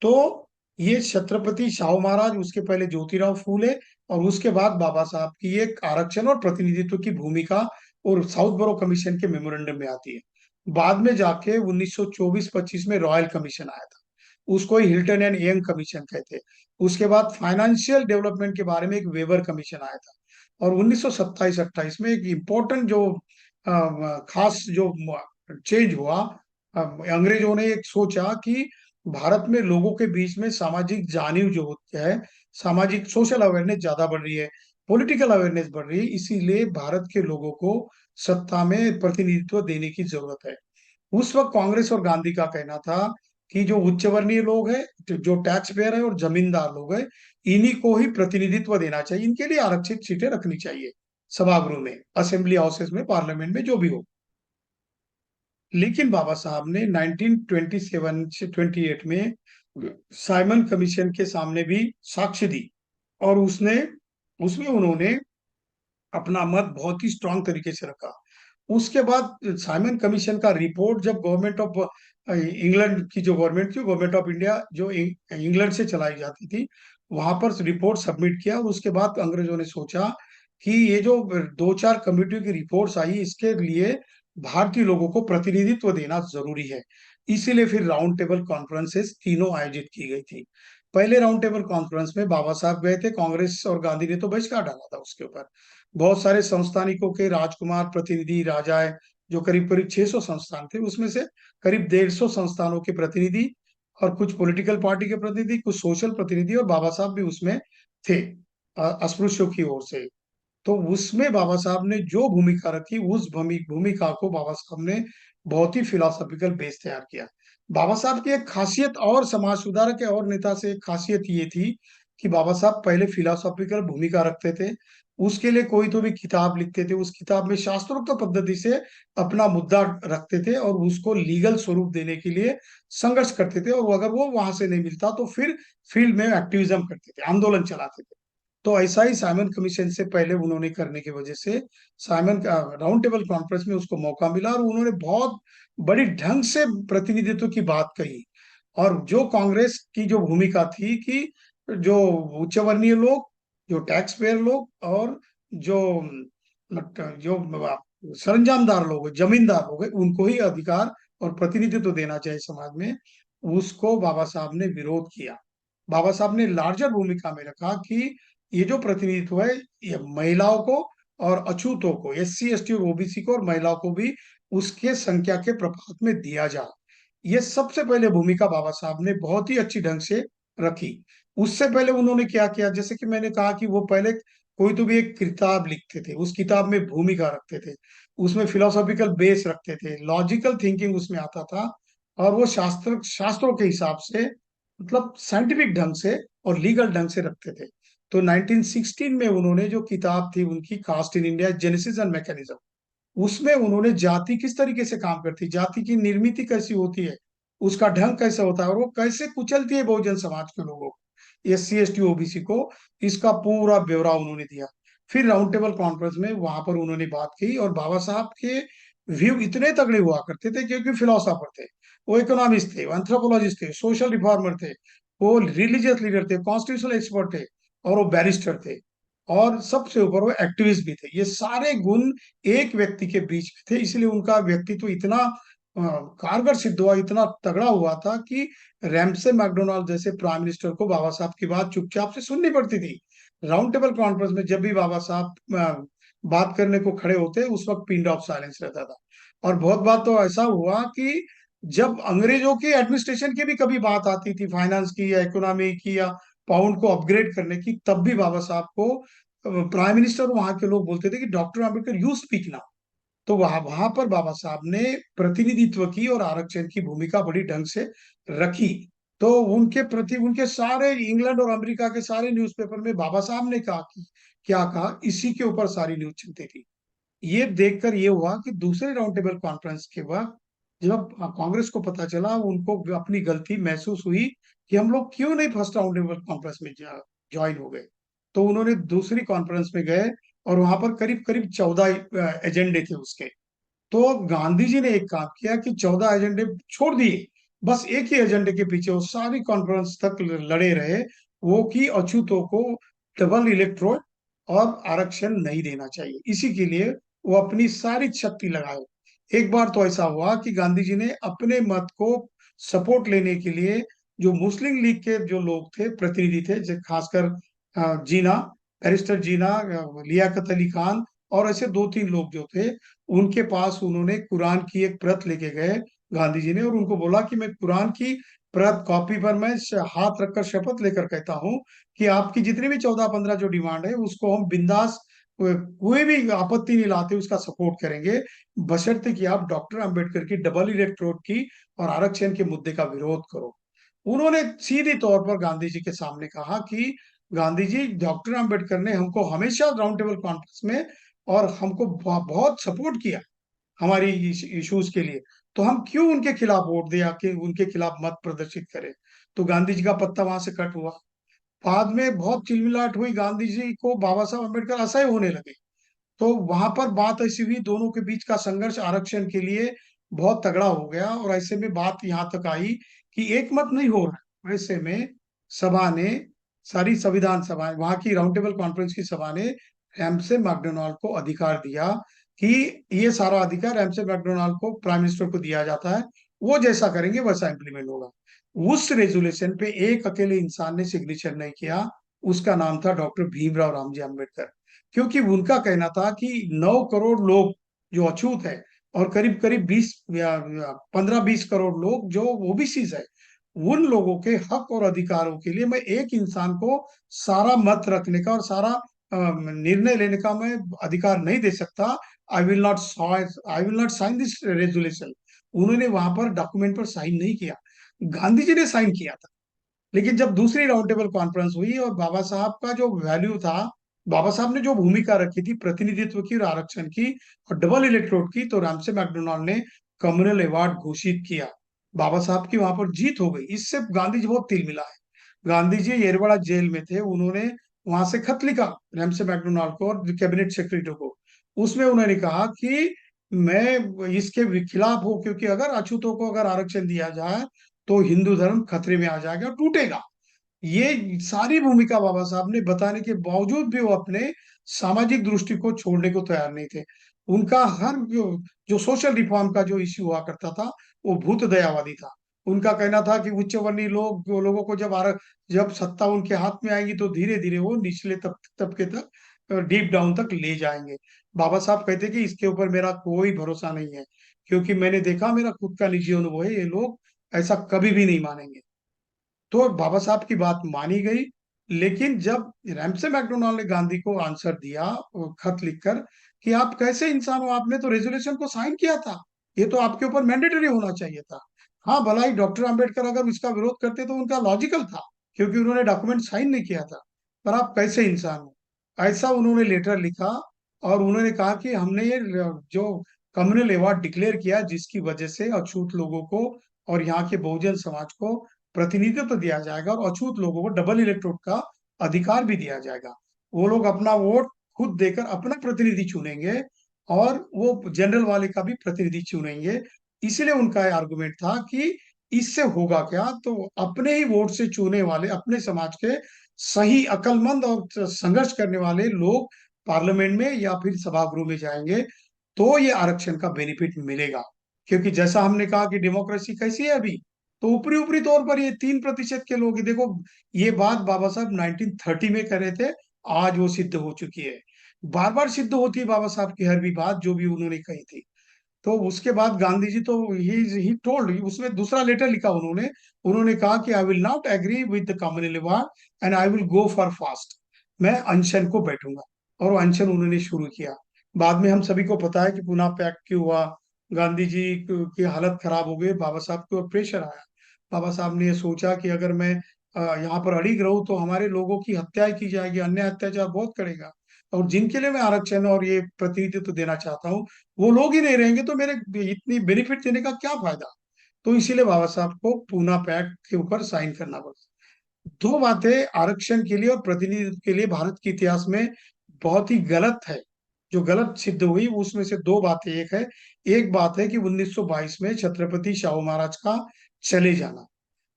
तो ये छत्रपति शाहू महाराज, उसके पहले ज्योतिराव फूले, और उसके बाद बाबा साहब की एक आरक्षण और प्रतिनिधित्व की भूमिका और साउथ बोरो कमीशन के मेमोरेंडम में आती है। बाद में जाके 1924-25 में रॉयल कमीशन आया था, उसको ही हिल्टन एंड यंग कमीशन कहते हैं। उसके बाद फाइनेंशियल डेवलपमेंट के बारे में एक वेबर कमीशन आया था। और 1927-28 में एक इम्पोर्टेंट जो खास जो चेंज हुआ, अंग्रेजों ने एक सोचा कि भारत में लोगों के बीच में सामाजिक जानिव जो होती है, सामाजिक सोशल अवेयरनेस ज्यादा बढ़ रही है, पॉलिटिकल अवेयरनेस बढ़ रही है, इसीलिए भारत के लोगों को सत्ता में प्रतिनिधित्व देने की जरूरत है। उस वक्त कांग्रेस और गांधी का कहना था कि जो उच्च वर्णीय लोग हैं, जो टैक्स पेयर है और जमींदार लोग हैं, इन्हीं को ही प्रतिनिधित्व देना चाहिए, इनके लिए आरक्षित सीटें रखनी चाहिए सभागृह में, असेंबली हाउसेस में, पार्लियामेंट में, जो भी हो। लेकिन बाबा साहब ने 1927 से 28 में साइमन कमीशन के सामने भी साक्ष्य दी, और उसने उसमें उन्होंने अपना मत बहुत ही स्ट्रांग तरीके से रखा। उसके बाद साइमन कमीशन का रिपोर्ट जब गवर्नमेंट ऑफ इंग्लैंड की, जो गवर्नमेंट थी, गवर्नमेंट ऑफ इंडिया जो इंग्लैंड से चलाई जाती थी, वहां पर रिपोर्ट सबमिट किया। और उसके बाद अंग्रेजों ने सोचा कि ये जो दो चार कमेटियों की रिपोर्ट्स आई, इसके लिए भारतीय लोगों को प्रतिनिधित्व देना जरूरी है। इसीलिए फिर राउंड टेबल कॉन्फ्रेंसेस तीनों आयोजित की गई थी। पहले राउंड टेबल कॉन्फ्रेंस में बाबा साहब गए थे, कांग्रेस और गांधी ने तो बहिष्कार डाला था उसके ऊपर। बहुत सारे संस्थानिकों के राजकुमार, प्रतिनिधि, राजाएं, जो करीब करीब 600 संस्थान थे, उसमें से करीब 150 संस्थानों के प्रतिनिधि, और कुछ पॉलिटिकल पार्टी के प्रतिनिधि, कुछ सोशल प्रतिनिधि, और बाबा साहब भी उसमें थे अस्पृश्यों की ओर से। तो उसमें बाबा साहब ने जो भूमिका रखी, उस भूमिका को बाबा साहब ने बहुत ही फिलोसॉफिकल बेस तैयार किया। बाबा साहब की एक खासियत, और समाज सुधारक है और नेता से एक खासियत ये थी कि बाबा साहब पहले फिलोसॉफिकल भूमिका रखते थे। उसके लिए कोई तो भी किताब लिखते थे, उस किताब में शास्त्रोक्त पद्धति से अपना मुद्दा रखते थे और उसको लीगल स्वरूप देने के लिए संघर्ष करते थे, और अगर वो वहां से नहीं मिलता तो फिर फील्ड में एक्टिविज्म करते थे, आंदोलन चलाते थे। तो ऐसा ही साइमन कमीशन से पहले उन्होंने करने की वजह से साइमन का राउंड टेबल कॉन्फ्रेंस में उसको मौका मिला, और उन्होंने बहुत बड़ी ढंग से प्रतिनिधित्व की बात कही। और जो कांग्रेस की जो भूमिका थी कि जो उच्च वर्णीय लोग, जो टैक्स पेयर लोग, और जो जो सरंजामदार लोग हैं, जमींदार लोग हैं, उनको ही अधिकार और प्रतिनिधित्व देना चाहिए समाज में, उसको बाबा साहब ने विरोध किया। बाबा साहब ने लार्जर भूमिका में रखा कि ये जो प्रतिनिधित्व है, ये महिलाओं को और अछूतों को, SC ST और OBC को और महिलाओं को भी उसके संख्या के प्रभाव में दिया जाए। ये सबसे पहले भूमिका बाबा साहब ने बहुत ही अच्छी ढंग से रखी। उससे पहले उन्होंने क्या किया, जैसे कि मैंने कहा कि वो पहले कोई तो भी एक किताब लिखते थे, उस किताब में भूमिका रखते थे, उसमें फिलोसॉफिकल बेस रखते थे, लॉजिकल थिंकिंग उसमें आता था, और वो शास्त्रों के हिसाब से, मतलब साइंटिफिक ढंग से और लीगल ढंग से रखते थे। तो 1916 में उन्होंने जो किताब थी उनकी, caste in India genesis and mechanism, उसमें उन्होंने जाति किस तरीके से काम करती है, जाति की निर्मिति कैसी होती है, उसका ढंग कैसे होता है, और वो कैसे कुचलती है बहुजन समाज के लोगों को, SC ST OBC को, इसका पूरा ब्यौरा उन्होंने दिया। फिर राउंड टेबल कॉन्फ्रेंस में वहां पर उन्होंने बात की, और बाबा साहब के व्यू इतने तगड़े हुआ करते थे क्योंकि फिलोसोफर थे, वो इकोनॉमिस्ट थे, वो एंथ्रोपोलॉजिस्ट थे, सोशल रिफॉर्मर थे, वो रिलीजियस लीडर थे, कॉन्स्टिट्यूशनल एक्सपर्ट थे, और वो बैरिस्टर थे, और सबसे ऊपर वो एक्टिविस्ट भी थे। ये सारे गुण एक व्यक्ति के बीच में थे, इसलिए उनका व्यक्तित्व इतना कारगर सिद्ध हुआ, इतना तगड़ा हुआ था कि रैमसे मैकडोनाल्ड जैसे प्राइम मिनिस्टर को बाबा साहब की बात चुपचाप से सुननी पड़ती थी। राउंड टेबल कॉन्फ्रेंस में जब भी बाबा साहब बात करने को खड़े होते, उस वक्त पिन ऑफ साइलेंस रहता था। और बहुत बार तो ऐसा हुआ कि जब अंग्रेजों की एडमिनिस्ट्रेशन की भी कभी बात आती थी, फाइनेंस की या इकोनॉमी की या पाउंड को अपग्रेड करने की, तब भी बाबा साहब को प्राइम मिनिस्टर वहां के लोग बोलते थे कि doctor Ambedkar you speak now. तो वहां वहां पर बाबा साहब ने प्रतिनिधित्व की और आरक्षण की भूमिका बड़ी ढंग से रखी। तो उनके प्रति उनके सारे इंग्लैंड और अमेरिका के सारे न्यूज़पेपर में बाबा साहब ने कहा कि क्या कहा, इसी के ऊपर सारी न्यूज चलती थी। ये देखकर ये हुआ कि दूसरे राउंड टेबल कॉन्फ्रेंस के वक्त जब कांग्रेस को पता चला, उनको अपनी गलती महसूस हुई कि हम लोग क्यों नहीं फर्स्ट राउंड टेबल कॉन्फ्रेंस में ज्वाइन हो गए। तो उन्होंने दूसरी कॉन्फ्रेंस में गए, और वहां पर करीब करीब 14 एजेंडे थे उसके। तो गांधी जी ने एक काम किया कि 14 एजेंडे छोड़ दिए, बस एक ही एजेंडे के पीछे वो सारी कॉन्फ्रेंस तक लड़े रहे, वो कि अछूतों को डबल इलेक्ट्रोड और आरक्षण नहीं देना चाहिए। इसी के लिए वो अपनी सारी शक्ति लगाए। एक बार तो ऐसा हुआ कि गांधी जी ने अपने मत को सपोर्ट लेने के लिए जो मुस्लिम लीग के जो लोग थे, प्रतिनिधि थे, खासकर जीना, बैरिस्टर जीना, लियाकत अली खान, और ऐसे दो तीन लोग जो थे, उनके पास उन्होंने कुरान की एक प्रत लेके गए गांधी जी ने, और उनको बोला कि मैं कुरान की प्रत कॉपी पर मैं हाथ रखकर शपथ लेकर कहता हूं कि आपकी जितनी भी 14-15 जो डिमांड है उसको हम बिंदास, कोई भी आपत्ति नहीं लाते, उसका सपोर्ट करेंगे, बशर्ते कि आप डॉक्टर अंबेडकर की डबल इलेक्ट्रोड की और आरक्षण के मुद्दे का विरोध करो। उन्होंने सीधे तौर पर गांधी जी के सामने कहा कि गांधी जी, डॉक्टर अंबेडकर ने हमको हमेशा राउंड टेबल कॉन्फ्रेंस में और हमको बहुत सपोर्ट किया हमारी इश्यूज के लिए, तो हम क्यों उनके खिलाफ वोट दें या कि उनके खिलाफ मत प्रदर्शित करें। तो गांधी जी का पत्ता वहां से कट हुआ। बाद में बहुत चिलमिलाट हुई, गांधी जी को बाबा साहब अम्बेडकर असह्य होने लगे। तो वहां पर बात ऐसी हुई, दोनों के बीच का संघर्ष आरक्षण के लिए बहुत तगड़ा हो गया, और ऐसे में बात यहां तक आई कि एक मत नहीं हो रहा। ऐसे में सभा ने, सारी संविधान सभा, वहां की राउंड टेबल कॉन्फ्रेंस की सभा ने रैमसे मैकडोनाल्ड को अधिकार दिया कि ये सारा अधिकार रैमसे मैकडोनाल्ड को, प्राइम मिनिस्टर को दिया जाता है, वो जैसा करेंगे वैसा इंप्लीमेंट होगा। उस रेजोल्यूशन पे एक अकेले इंसान ने सिग्नेचर नहीं किया, उसका नाम था डॉक्टर भीमराव रामजी अम्बेडकर। क्योंकि उनका कहना था कि 9 करोड़ लोग जो अछूत है, और करीब करीब 15-20 करोड़ लोग जो ओबीसी है, उन लोगों के हक और अधिकारों के लिए मैं एक इंसान को सारा मत रखने का और सारा निर्णय लेने का मैं अधिकार नहीं दे सकता। I will not sign this resolution. उन्होंने वहां पर डॉक्यूमेंट पर साइन नहीं किया, गांधी जी ने साइन किया था। लेकिन जब दूसरी राउंड टेबल कॉन्फ्रेंस हुई और बाबा साहब का जो वैल्यू था, बाबा साहब ने जो भूमिका रखी थी प्रतिनिधित्व की और आरक्षण की और डबल इलेक्ट्रोड की, तो रामसे मैकडोनाल्ड ने कम्युनल अवार्ड घोषित किया। बाबा साहब की वहां पर जीत हो गई। इससे गांधी जी बहुत तिलमिला है। गांधी जी येरवड़ा जेल में थे, उन्होंने वहां से खत लिखा रैमसे मैकडोनाल्ड को और कैबिनेट सेक्रेटरी को। उसमें उन्होंने कहा कि मैं इसके खिलाफ हूं, क्योंकि अगर अछूतों को अगर आरक्षण दिया जाए तो हिंदू धर्म खतरे में आ जाएगा, टूटेगा। ये सारी भूमिका बाबा साहब ने बताने के बावजूद भी वो अपने सामाजिक दृष्टि को छोड़ने को तैयार नहीं थे। उनका हर जो सोशल रिफॉर्म का जो इश्यू हुआ करता था, वो भूत दयावादी था। उनका कहना था कि उच्च वर्णीय लोगों को जब सत्ता उनके हाथ में आएगी तो धीरे धीरे वो निचले तबके तक, डीप डाउन तक ले जाएंगे। बाबा साहब कहते कि इसके ऊपर मेरा कोई भरोसा नहीं है, क्योंकि मैंने देखा, मेरा खुद का निजी अनुभव है, ये लोग ऐसा कभी भी नहीं मानेंगे। तो बाबा साहब की बात मानी गई। लेकिन जब रैमसे मैकडोनाल्ड ने गांधी को आंसर दिया, वो खत लिखकर, कि आप कैसे इंसान हो, आपने तो रेजोल्यूशन को साइन किया था, ये तो आपके ऊपर मैंडेटरी होना चाहिए था। हाँ, भला ही डॉक्टर अंबेडकर अगर इसका विरोध करते तो उनका लॉजिकल था, क्योंकि उन्होंने डॉक्यूमेंट साइन नहीं किया था। पर आप कैसे इंसान हो, ऐसा उन्होंने लेटर लिखा। और उन्होंने कहा कि हमने ये जो कम्युनल अवार्ड डिक्लेयर किया, जिसकी वजह से अछूत लोगों को और यहाँ के बहुजन समाज को प्रतिनिधित्व तो दिया जाएगा, और अछूत लोगों को डबल इलेक्टोरेट का अधिकार भी दिया जाएगा। वो लोग अपना वोट खुद देकर अपना प्रतिनिधि चुनेंगे, और वो जनरल वाले का भी प्रतिनिधि चुनेंगे। इसीलिए उनका आर्गुमेंट था कि इससे होगा क्या, तो अपने ही वोट से चुने वाले अपने समाज के सही अक्लमंद और संघर्ष करने वाले लोग पार्लियामेंट में या फिर सभागृह में जाएंगे, तो ये आरक्षण का बेनिफिट मिलेगा। क्योंकि जैसा हमने कहा कि डेमोक्रेसी कैसी है अभी, तो ऊपरी ऊपरी तौर पर ये 3% के लोग ही देखो। ये बात बाबा साहब 1930 में कर रहे थे, आज वो सिद्ध हो चुकी है। बार बार सिद्ध होती है बाबा साहब की हर भी बात जो भी उन्होंने कही थी। तो उसके बाद गांधी जी तो ही टोल्ड, उसमें दूसरा लेटर लिखा उन्होंने। उन्होंने कहा कि I will not agree with the communal award and I will go for fast. मैं अनशन को बैठूंगा। और वो अनशन उन्होंने शुरू किया। बाद में हम सभी को पता है कि पुनः पैक्ट क्यों हुआ। गांधी जी की हालत खराब हो गई, बाबा साहब के ऊपर प्रेशर आया। बाबा साहब ने ये सोचा कि अगर मैं यहाँ पर अड़िग रहूं तो हमारे लोगों की हत्याएं की जाएगी, अन्य अत्याचार बहुत करेगा। और जिनके लिए मैं आरक्षण और ये प्रतिनिधित्व देना चाहता हूँ, वो लोग ही नहीं रहेंगे, तो मेरे इतनी बेनिफिट देने का क्या फायदा। तो इसीलिए बाबा साहब को पूना पैक्ट के ऊपर साइन करना पड़ा। दो बातें आरक्षण के लिए और प्रतिनिधित्व के लिए भारत के इतिहास में बहुत ही गलत है, जो गलत सिद्ध हुई, उसमें से दो बातें। एक बात है कि 1922 में छत्रपति शाहू महाराज का चले जाना।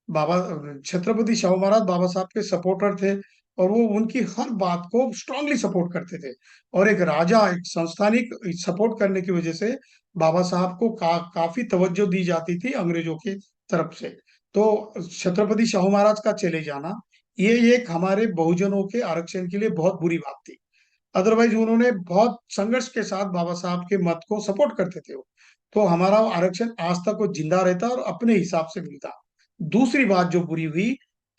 बाबा छत्रपति शाहू महाराज बाबा साहब के सपोर्टर थे, और वो उनकी हर बात को स्ट्रांगली सपोर्ट करते थे। और एक राजा, एक संस्थानिक सपोर्ट करने की वजह से बाबा साहब को काफी तवज्जो दी जाती थी अंग्रेजों की तरफ से। तो छत्रपति शाहू महाराज का चले जाना, ये एक हमारे बहुजनों के आरक्षण के लिए बहुत बुरी बात थी। अदरवाइज उन्होंने बहुत संघर्ष के साथ बाबा साहब के मत को सपोर्ट करते थे वो। तो हमारा आरक्षण आज तक वो जिंदा रहता और अपने हिसाब से मिलता। दूसरी बात जो बुरी हुई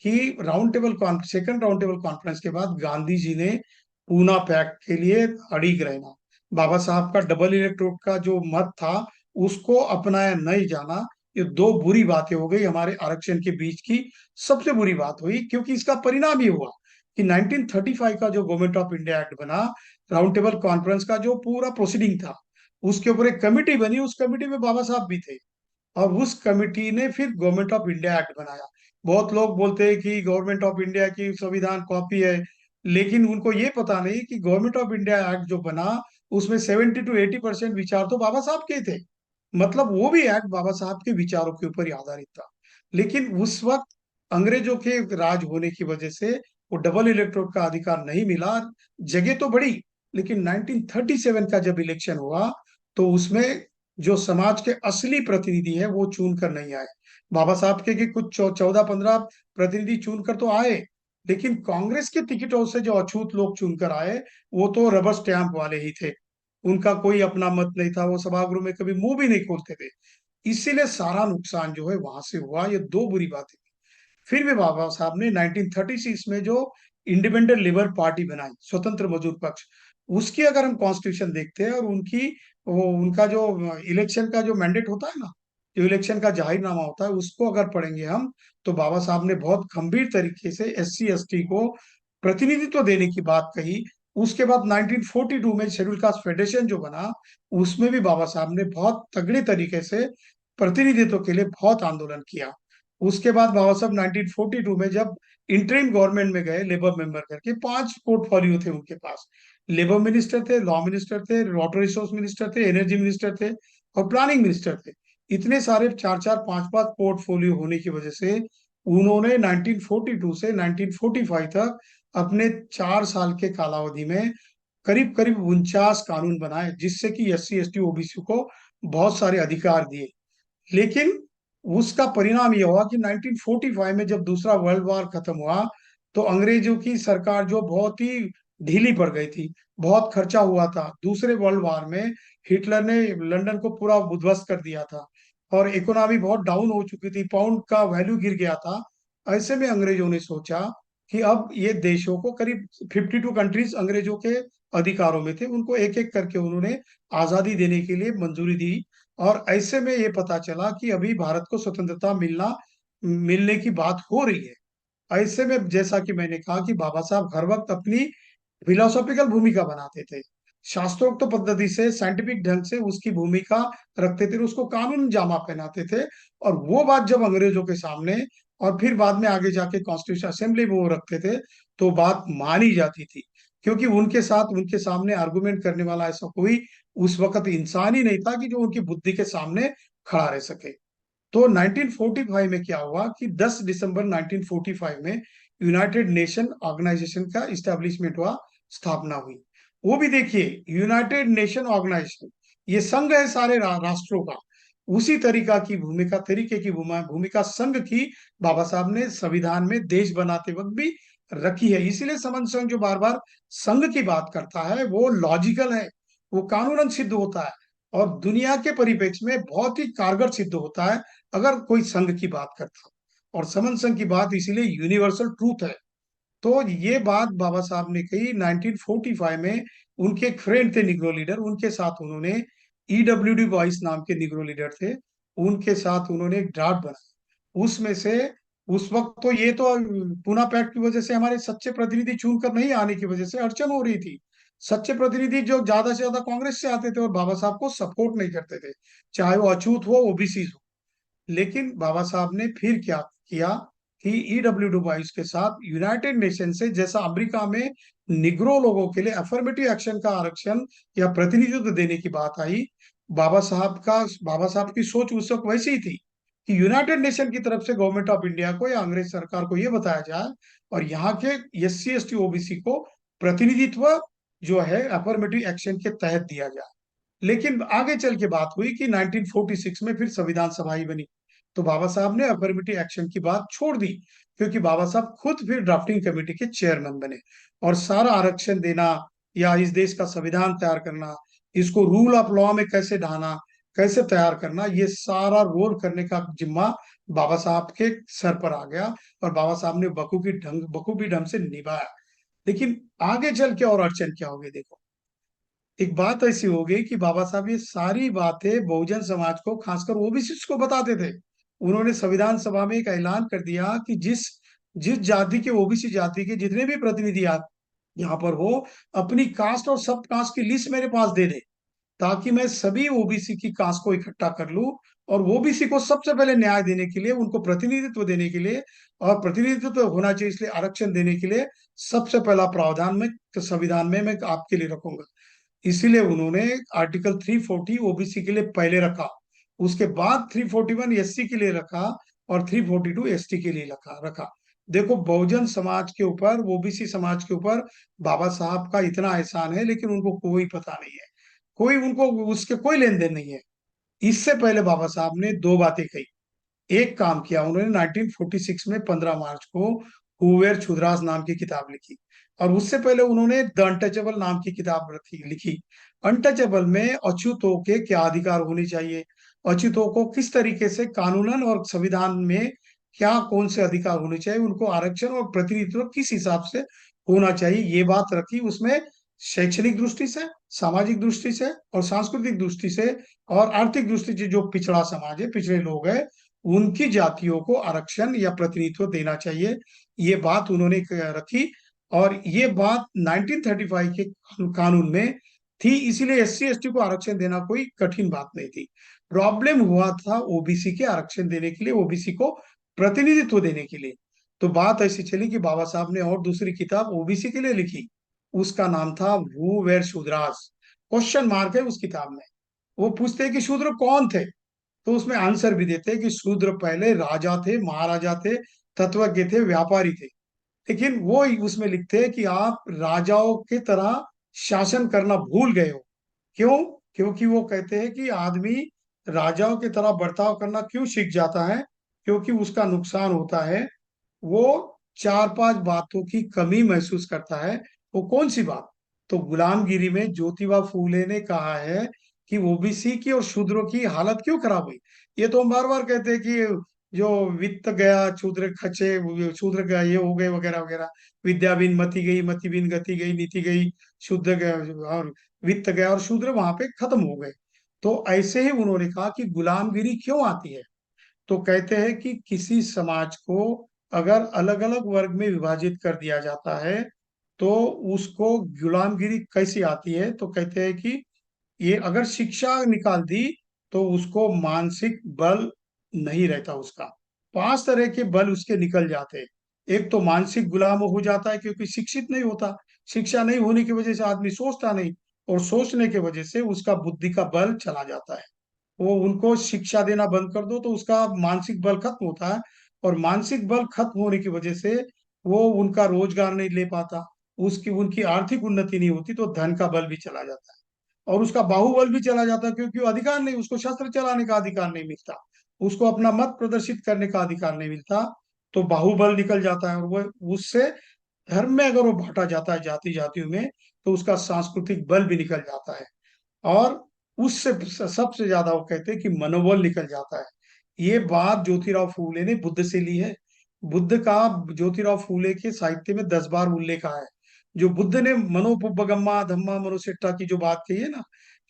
कि सेकंड राउंड टेबल कॉन्फ्रेंस के बाद गांधी जी ने पूना पैक्ट के लिए अड़िग रहना, बाबा साहब का डबल इलेक्ट्रोड का जो मत था उसको अपनाया नहीं जाना, ये दो बुरी बातें हो गई हमारे आरक्षण के बीच की। सबसे बुरी बात हुई क्योंकि इसका परिणाम ये हुआ कि 1935 का जो गवर्नमेंट ऑफ इंडिया एक्ट बना, राउंड टेबल कॉन्फ्रेंस का जो पूरा प्रोसीडिंग था, उसके ऊपर एक कमेटी बनी, उस कमेटी में बाबा साहब भी थे। और उस कमिटी ने फिर गवर्नमेंट ऑफ इंडिया एक्ट बनाया। बहुत लोग बोलते हैं कि गवर्नमेंट ऑफ इंडिया की संविधान कॉपी है, लेकिन उनको ये पता नहीं कि गवर्नमेंट ऑफ इंडिया एक्ट जो बना, उसमें 70 to 80% विचार तो बाबा साहब के थे। मतलब वो भी एक्ट बाबा साहब के विचारों के ऊपर ही आधारित था। लेकिन उस वक्त अंग्रेजों के राज होने की वजह से वो डबल इलेक्टोरेट का अधिकार नहीं मिला। जगह तो बढ़ी, लेकिन 1937 का जब इलेक्शन हुआ, तो उसमें जो समाज के असली प्रतिनिधि है वो चुन कर नहीं आए। बाबा साहब के कि कुछ 14-15 प्रतिनिधि चुनकर तो आए, लेकिन कांग्रेस के टिकटों से जो अछूत लोग चुनकर आए, वो तो रबर स्टैंप वाले ही थे। उनका कोई अपना मत नहीं था, वो सभागृह में कभी मुंह भी नहीं खोलते थे। इसीलिए सारा नुकसान जो है वहां से हुआ। ये दो बुरी बातें। फिर भी बाबा साहब ने 1936 में जो इंडिपेंडेंट लेबर पार्टी बनाई, स्वतंत्र मजदूर पक्ष। उसकी अगर हम कॉन्स्टिट्यूशन देखते हैं और उनकी वो उनका जो इलेक्शन का जो मैंडेट होता है ना, जो इलेक्शन का जाहिरनामा होता है, उसको अगर पढ़ेंगे हम, तो बाबा साहब ने बहुत गंभीर तरीके से एससी एसटी को प्रतिनिधित्व देने की बात कही। उसके बाद 1942 में शेड्यूल कास्ट फेडरेशन जो बना, उसमें भी बाबा साहब ने बहुत तगड़े तरीके से प्रतिनिधित्व के लिए बहुत आंदोलन किया। उसके बाद बाबा साहब 1942 में जब इंटरिम गवर्नमेंट में गए, लेबर मेंबर करके, 5 पोर्टफोलियो थे उनके पास। लेबर मिनिस्टर थे, लॉ मिनिस्टर थे, वाटर रिसोर्स मिनिस्टर थे, एनर्जी मिनिस्टर थे, और प्लानिंग मिनिस्टर थे। इतने सारे चार चार पांच पांच पोर्टफोलियो होने की वजह से उन्होंने 1942 से 1945 तक अपने 4 साल के कालावधि में करीब करीब 49 कानून बनाए, जिससे कि एससी एसटी ओबीसी को बहुत सारे अधिकार दिए। लेकिन उसका परिणाम यह हुआ कि 1945 में जब दूसरा वर्ल्ड वॉर खत्म हुआ, तो अंग्रेजों की सरकार जो बहुत ही ढीली पड़ गई थी, बहुत खर्चा हुआ था। दूसरे वर्ल्ड वॉर में हिटलर ने लंदन को पूरा उद्ध्वस्त कर दिया था, और इकोनॉमी बहुत डाउन हो चुकी थी, पाउंड का वैल्यू गिर गया था। ऐसे में अंग्रेजों ने सोचा कि अब ये देशों को, करीब 52 कंट्रीज अंग्रेजों के अधिकारों में थे, उनको एक एक करके उन्होंने आजादी देने के लिए मंजूरी दी। और ऐसे में ये पता चला कि अभी भारत को स्वतंत्रता मिलने की बात हो रही है। ऐसे में जैसा कि मैंने कहा कि बाबा साहब हर वक्त अपनी फिलोसॉफिकल भूमिका बनाते थे, शास्त्रोक्त पद्धति से, साइंटिफिक ढंग से उसकी भूमिका रखते थे, उसको कानून जामा पहनाते थे। और वो बात जब अंग्रेजों के सामने और फिर बाद में आगे जाके कॉन्स्टिट्यूशन असेंबली में वो रखते थे, तो बात मानी जाती थी। क्योंकि उनके साथ, उनके सामने आर्गुमेंट करने वाला ऐसा कोई उस वक्त इंसान ही नहीं था कि जो उनकी बुद्धि के सामने खड़ा रह सके। तो 1945 में क्या हुआ कि 10 दिसंबर 1945 में यूनाइटेड नेशन ऑर्गेनाइजेशन का इस्टेब्लिशमेंट हुआ, स्थापना हुई। वो भी देखिए, यूनाइटेड नेशन ऑर्गेनाइजेशन, ये संघ है सारे राष्ट्रों का। उसी तरीके की भूमिका संघ की बाबा साहब ने संविधान में देश बनाते वक्त भी रखी है। इसीलिए समन संघ जो बार बार संघ की बात करता है, वो लॉजिकल है, वो कानूनन सिद्ध होता है, और दुनिया के परिप्रेक्ष्य में बहुत ही कारगर सिद्ध होता है अगर कोई संघ की बात करता। और समन संघ की बात इसीलिए यूनिवर्सल ट्रूथ है। तो ये बात बाबा साहब ने कही 1945 में। उनके एक फ्रेंड थे निग्रो लीडर, उनके साथ उन्होंने, ईडब्ल्यूडी बॉयस नाम के निग्रो लीडर थे, उनके साथ उन्होंने एक ड्राफ्ट बनाया। उसमें से, उस वक्त तो ये तो पूना पैक्ट की वजह से हमारे सच्चे प्रतिनिधि चुनकर नहीं आने की वजह से अड़चन हो रही थी। सच्चे प्रतिनिधि जो ज्यादा से ज्यादा कांग्रेस से आते थे और बाबा साहब को सपोर्ट नहीं करते थे, चाहे वो अछूत हो, ओबीसी हो। लेकिन बाबा साहब ने फिर क्या किया कि ईडब्ल्यू डुबोis के साथ यूनाइटेड नेशन से, जैसा अमेरिका में निग्रो लोगों के लिए अफर्मेटिव एक्शन का आरक्षण या प्रतिनिधित्व देने की बात आई, बाबा साहब की सोच उस वक्त वैसी ही थी कि यूनाइटेड नेशन की तरफ से गवर्नमेंट ऑफ इंडिया को या अंग्रेज सरकार को यह बताया जाए और यहाँ के एससी एसटी ओबीसी को प्रतिनिधित्व जो है अफर्मेटिव एक्शन के तहत दिया जाए। लेकिन आगे चल के बात हुई कि 1946 में फिर संविधान सभा ही बनी, तो बाबा साहब ने अफर्मेटिव एक्शन की बात छोड़ दी, क्योंकि बाबा साहब खुद फिर ड्राफ्टिंग कमेटी के चेयरमैन बने। और सारा आरक्षण देना या इस देश का संविधान तैयार करना, इसको रूल ऑफ लॉ में कैसे ढाना, कैसे तैयार करना, ये सारा रोल करने का जिम्मा बाबा साहब के सर पर आ गया। और बाबा साहब ने बखूबी ढंग से निभाया। लेकिन आगे चल के और अड़चन क्या होगी देखो। एक बात ऐसी हो गई कि बाबा साहब ये सारी बातें बहुजन समाज को, खासकर ओबीसी को बताते थे। उन्होंने संविधान सभा में एक ऐलान कर दिया कि जिस जिस जाति के, ओबीसी जाति के जितने भी प्रतिनिधि यहाँ पर हो, अपनी कास्ट और सब कास्ट की लिस्ट मेरे पास दे दे, ताकि मैं सभी ओबीसी की कास्ट को इकट्ठा कर लूं। और ओबीसी को सबसे पहले न्याय देने के लिए, उनको प्रतिनिधित्व देने के लिए, और प्रतिनिधित्व तो होना चाहिए इसलिए आरक्षण देने के लिए सबसे पहला प्रावधान में संविधान में मैं आपके लिए रखूंगा। इसीलिए उन्होंने आर्टिकल 340 ओबीसी के लिए पहले रखा, उसके बाद 341 एससी के लिए रखा, और 342 एसटी के लिए रखा। देखो, बहुजन समाज के ऊपर, ओबीसी समाज के ऊपर बाबा साहब का इतना एहसान है, लेकिन उनको कोई पता नहीं है, कोई उनको उसके कोई लेन देन नहीं है। इससे पहले बाबा साहब ने दो बातें कही। एक काम किया उन्होंने 1946 में 15 मार्च को हुवेर छुदरास नाम की किताब लिखी। और उससे पहले उन्होंने द अनटचेबल नाम की किताब लिखी। अनटचेबल में अछूतों के क्या अधिकार होने चाहिए, अछूतों को किस तरीके से कानूनन और संविधान में क्या कौन से अधिकार होने चाहिए, उनको आरक्षण और प्रतिनिधित्व किस हिसाब से होना चाहिए, ये बात रखी उसमें। शैक्षणिक दृष्टि से, सामाजिक दृष्टि से और सांस्कृतिक दृष्टि से और आर्थिक दृष्टि से जो पिछड़ा समाज है, पिछड़े लोग हैं, उनकी जातियों को आरक्षण या प्रतिनिधित्व देना चाहिए, ये बात उन्होंने रखी। और ये बात 1935 के कानून में थी, इसीलिए एससी एसटी को आरक्षण देना कोई कठिन बात नहीं थी। प्रॉब्लम हुआ था ओबीसी के आरक्षण देने के लिए, ओबीसी को प्रतिनिधित्व देने के लिए। तो बात ऐसी चली कि बाबा साहब ने और दूसरी किताब ओबीसी के लिए लिखी, उसका नाम था who were Shudras. Question mark है उस किताब में। वो पूछते हैं कि शूद्र कौन थे, तो उसमें आंसर भी देते हैं कि शूद्र पहले राजा थे, महाराजा थे, तत्वज्ञ थे, व्यापारी थे। लेकिन वो उसमें लिखते हैं कि आप राजाओं की तरह शासन करना भूल गए हो। क्यों? क्योंकि वो कहते हैं कि आदमी राजाओं की तरह बर्ताव करना क्यों सीख जाता है, क्योंकि उसका नुकसान होता है। वो चार पांच बातों की कमी महसूस करता है। वो कौन सी बात? तो गुलामगिरी में ज्योतिबा फूले ने कहा है कि ओबीसी की और शूद्रों की हालत क्यों खराब हुई। ये तो हम बार बार कहते हैं कि जो वित्त गया शूद्र खचे, शूद्र गया ये हो गए वगैरह वगैरह। विद्या बिन मति गई, मति बिन गति गई, नीति गई, शुद्ध गया और वित्त गया और शूद्र वहां पे खत्म हो गए। तो ऐसे ही उन्होंने कहा कि गुलामगिरी क्यों आती है। तो कहते हैं कि किसी समाज को अगर अलग अलग वर्ग में विभाजित कर दिया जाता है तो उसको गुलामगिरी कैसी आती है। तो कहते हैं कि ये अगर शिक्षा निकाल दी तो उसको मानसिक बल नहीं रहता उसका। पांच तरह के बल उसके निकल जाते हैं। एक तो मानसिक गुलाम हो जाता है क्योंकि शिक्षित नहीं होता, शिक्षा नहीं होने की वजह से आदमी सोचता नहीं, और सोचने की वजह से उसका बुद्धि का बल चला जाता है। वो उनको शिक्षा देना बंद कर दो तो उसका मानसिक बल खत्म होता है, और मानसिक बल खत्म होने की वजह से वो उनका रोजगार नहीं ले पाता, उसकी उनकी आर्थिक उन्नति नहीं होती, तो धन का बल भी चला जाता है और उसका बाहुबल भी चला जाता है, क्योंकि वो अधिकार नहीं, उसको शस्त्र चलाने का अधिकार नहीं मिलता, उसको अपना मत प्रदर्शित करने का अधिकार नहीं मिलता। तो बाहुबल निकल जाता है और वो उससे धर्म में अगर वो बांटा जाता है जाति जातियों में, तो उसका सांस्कृतिक बल भी निकल जाता है। और उससे सबसे ज्यादा वो कहते हैं कि मनोबल निकल जाता है। ये बात ज्योतिराव फूले ने बुद्ध से ली है। बुद्ध का ज्योतिराव फूले के साहित्य में 10 बार उल्लेख आया है। जो बुद्ध ने मनोपुब्बगम्मा धम्मा मनोसेट्टा की जो बात कही है ना,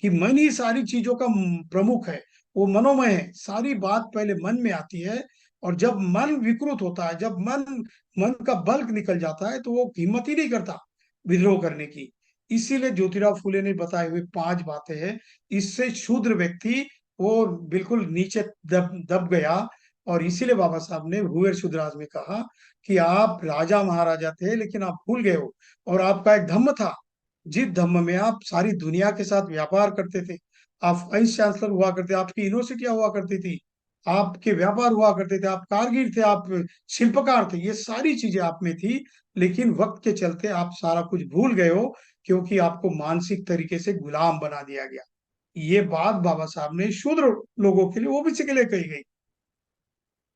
कि मन ही सारी चीजों का प्रमुख है, वो मनोमय है, सारी बात पहले मन में आती है। और जब मन विकृत होता है, जब मन मन का बल निकल जाता है, तो वो हिम्मत ही नहीं करता विद्रोह करने की। इसीलिए ज्योतिराव फूले ने बताए हुए 5 बातें हैं। इससे शूद्र व्यक्ति वो बिल्कुल नीचे दब दब गया। और इसीलिए बाबा साहब ने भूवेर शुद्राज में कहा कि आप राजा महाराजा थे लेकिन आप भूल गए हो, और आपका एक धम्म था, जिस धम्म में आप सारी दुनिया के साथ व्यापार करते थे। आप वाइस चांसलर हुआ करते, आपकी यूनिवर्सिटियां हुआ करती थी, आपके व्यापार हुआ करते थे, आप कारगिर थे, आप शिल्पकार थे, ये सारी चीजें आप में थी। लेकिन वक्त के चलते आप सारा कुछ भूल गए हो, क्योंकि आपको मानसिक तरीके से गुलाम बना दिया गया। ये बात बाबा साहब ने शूद्र लोगों के लिए, ओबीसी के लिए कही गई।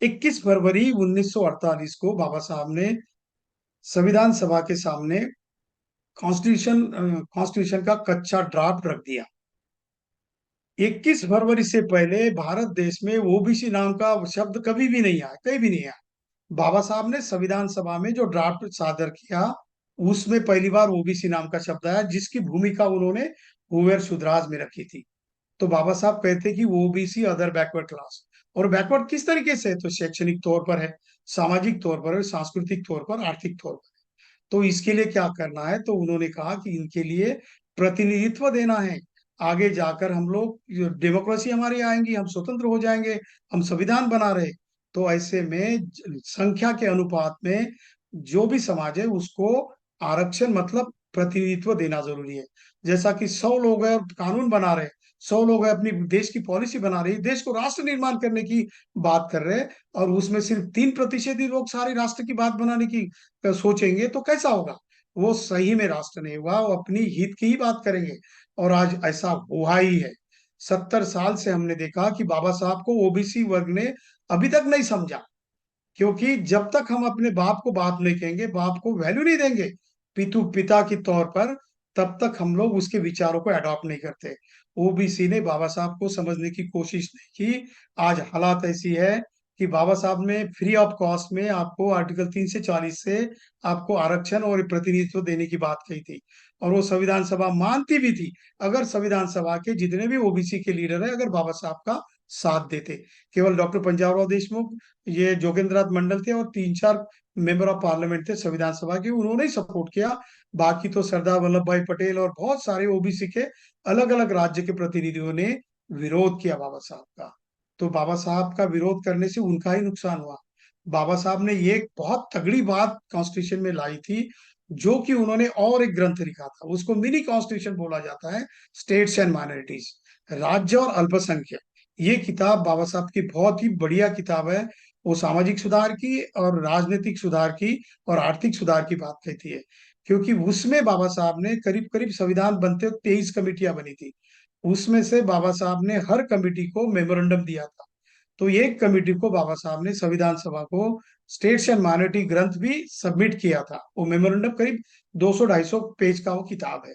21 फरवरी 1948 को बाबा साहब ने संविधान सभा के सामने कॉन्स्टिट्यूशन का कच्चा ड्राफ्ट रख दिया। 21 फरवरी से पहले भारत देश में ओबीसी नाम का शब्द कभी भी नहीं आया, कहीं भी नहीं आया। बाबा साहब ने संविधान सभा में जो ड्राफ्ट सादर किया, उसमें पहली बार ओबीसी नाम का शब्द आया, जिसकी भूमिका उन्होंने हुवेर शुद्राज में रखी थी। तो बाबा साहब कहते कि ओबीसी अदर बैकवर्ड क्लास। और बैकवर्ड किस तरीके से है? तो शैक्षणिक तौर पर है, सामाजिक तौर पर है, सांस्कृतिक तौर पर, आर्थिक तौर पर। तो इसके लिए क्या करना है? तो उन्होंने कहा कि इनके लिए प्रतिनिधित्व देना है। आगे जाकर हम लोग डेमोक्रेसी हमारी आएंगी, हम स्वतंत्र हो जाएंगे, हम संविधान बना रहे। तो ऐसे में संख्या के अनुपात में जो भी समाज है उसको आरक्षण मतलब प्रतिनिधित्व देना जरूरी है। जैसा कि 100 लोग हैं और कानून बना रहे, 100 लोग हैं अपनी देश की पॉलिसी बना रही, देश को राष्ट्र निर्माण करने की बात कर रहे हैं, और उसमें सिर्फ 3% ही लोग सारे राष्ट्र की बात बनाने की सोचेंगे, तो कैसा होगा? वो सही में राष्ट्र नहीं होगा, वो अपनी हित की ही बात करेंगे। और आज ऐसा हुआ ही है। 70 साल से हमने देखा कि बाबा साहब को ओबीसी वर्ग ने अभी तक नहीं समझा। क्योंकि जब तक हम अपने बाप को बाप नहीं कहेंगे, बाप को वैल्यू नहीं देंगे पिता के तौर पर, तब तक हम लोग उसके विचारों को अडॉप्ट नहीं करते। ओबीसी ने बाबा साहब को समझने की कोशिश नहीं की। आज हालात ऐसी है कि बाबा साहब ने फ्री ऑफ कॉस्ट में आपको आर्टिकल 3 से 40 से आपको आरक्षण और प्रतिनिधित्व देने की बात कही थी, और वो संविधान सभा मानती भी थी, अगर संविधान सभा के जितने भी ओबीसी के लीडर है अगर बाबा साहब का साथ देते। केवल डॉक्टर पंजाबराव देशमुख, ये जोगेंद्रनाथ मंडल थे और 3-4 मेंबर ऑफ पार्लियामेंट थे संविधान सभा के, उन्होंने ही सपोर्ट किया। बाकी तो सरदार वल्लभ भाई पटेल और बहुत सारे ओबीसी के अलग अलग राज्य के प्रतिनिधियों ने विरोध किया बाबा साहब का। तो बाबा साहब का विरोध करने से उनका ही नुकसान हुआ। बाबा साहब ने ये एक बहुत तगड़ी बात कॉन्स्टिट्यूशन में लाई थी, जो कि उन्होंने और एक ग्रंथ लिखा था, उसको मिनी कॉन्स्टिट्यूशन बोला जाता है, स्टेट्स एंड माइनॉरिटीज, राज्य और अल्पसंख्यक। ये किताब बाबा साहब की बहुत ही बढ़िया किताब है। वो सामाजिक सुधार की और राजनीतिक सुधार की और आर्थिक सुधार की बात कहती है, क्योंकि उसमें बाबा साहब ने करीब करीब संविधान बनते वक्त 23 कमेटियां बनी थी, उसमें से बाबा साहब ने हर कमेटी को मेमोरेंडम दिया था। तो एक कमेटी को बाबा साहब ने संविधान सभा को स्टेट्स एंड माइनॉरिटी ग्रंथ भी सबमिट किया था। वो मेमोरेंडम करीब 200-250 पेज का वो किताब है।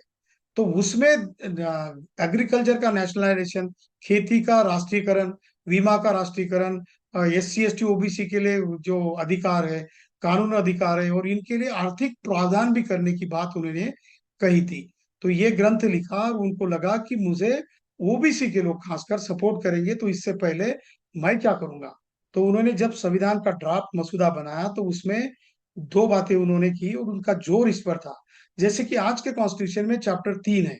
तो उसमें एग्रीकल्चर का नेशनलाइजेशन, खेती का राष्ट्रीयकरण, बीमा का राष्ट्रीयकरण, SC ST OBC के लिए जो अधिकार है, कानून अधिकार है, और इनके लिए आर्थिक प्रावधान भी करने की बात उन्होंने कही थी। तो ये ग्रंथ लिखा और उनको लगा कि मुझे ओबीसी के लोग खासकर सपोर्ट करेंगे, तो इससे पहले मैं क्या करूंगा। तो उन्होंने जब संविधान का ड्राफ्ट मसौदा बनाया तो उसमें दो बातें उन्होंने की और उनका जोर इस पर था। जैसे कि आज के कॉन्स्टिट्यूशन में चैप्टर 3 है,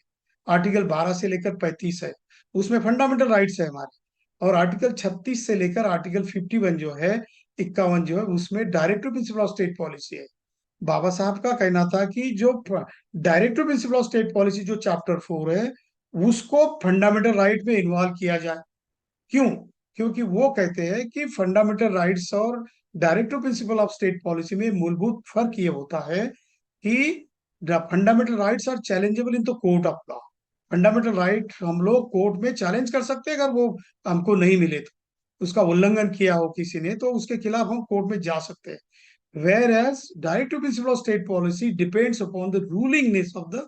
आर्टिकल 12 से लेकर 35 है, उसमें फंडामेंटल राइट्स है हमारे। और आर्टिकल 36 से लेकर आर्टिकल 51 जो है, 51 जो है, उसमें directive principle of state policy है। बाबा साहब का कहना था कि जो directive principle of state policy जो चैप्टर 4 है, उसको फंडामेंटल राइट में इन्वॉल्व किया जाए। क्यों? क्योंकि वो कहते हैं कि फंडामेंटल राइट्स और directive principle of state policy में मूलभूत फर्क ये होता है कि the fundamental rights are challengeable in the court of law. Fundamental right हम लोग कोर्ट में चैलेंज कर सकते हैं, अगर वो हमको नहीं मिले तो, उसका उल्लंघन किया हो किसी ने तो उसके खिलाफ हम कोर्ट में जा सकते हैं। whereas directive principle of state policy depends upon the rulingness of the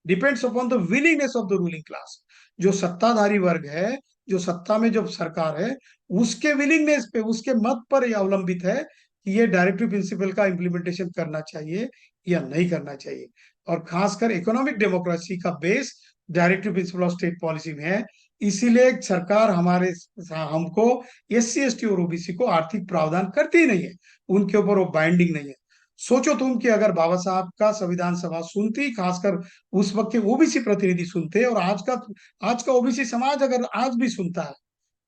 depends upon the willingness of the ruling class। जो सत्ताधारी वर्ग है, जो सत्ता में जो सरकार है, उसके विलिंगनेस पे, उसके मत पर यह अवलंबित है कि ये डायरेक्टिव प्रिंसिपल का इम्प्लीमेंटेशन करना चाहिए या नहीं करना चाहिए। और खासकर इकोनॉमिक डेमोक्रेसी का base directive principle of state policy में है। इसीलिए सरकार हमारे हमको SC ST और ओबीसी को आर्थिक प्रावधान करती ही नहीं है, उनके ऊपर वो बाइंडिंग नहीं है। सोचो तुम कि अगर बाबा साहब का संविधान सभा सुनती, खासकर उस वक्त के ओबीसी प्रतिनिधि सुनते, और आज का ओबीसी समाज अगर आज भी सुनता है,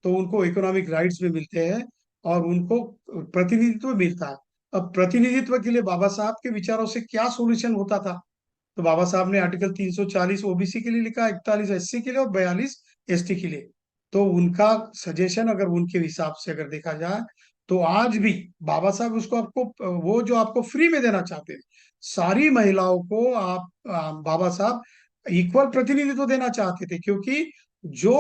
तो उनको इकोनॉमिक राइट्स भी मिलते हैं और उनको प्रतिनिधित्व मिलता है। अब प्रतिनिधित्व के लिए बाबा साहब के विचारों से क्या सोल्यूशन होता था। तो बाबा साहब ने आर्टिकल 340 ओबीसी के लिए लिखा, 41 SC के लिए और 42 ST के लिए। तो उनका सजेशन अगर उनके हिसाब से अगर देखा जाए, तो आज भी बाबा साहब उसको आपको वो जो आपको फ्री में देना चाहते हैं, सारी महिलाओं को आप बाबा साहब इक्वल प्रतिनिधित्व देना चाहते थे, क्योंकि जो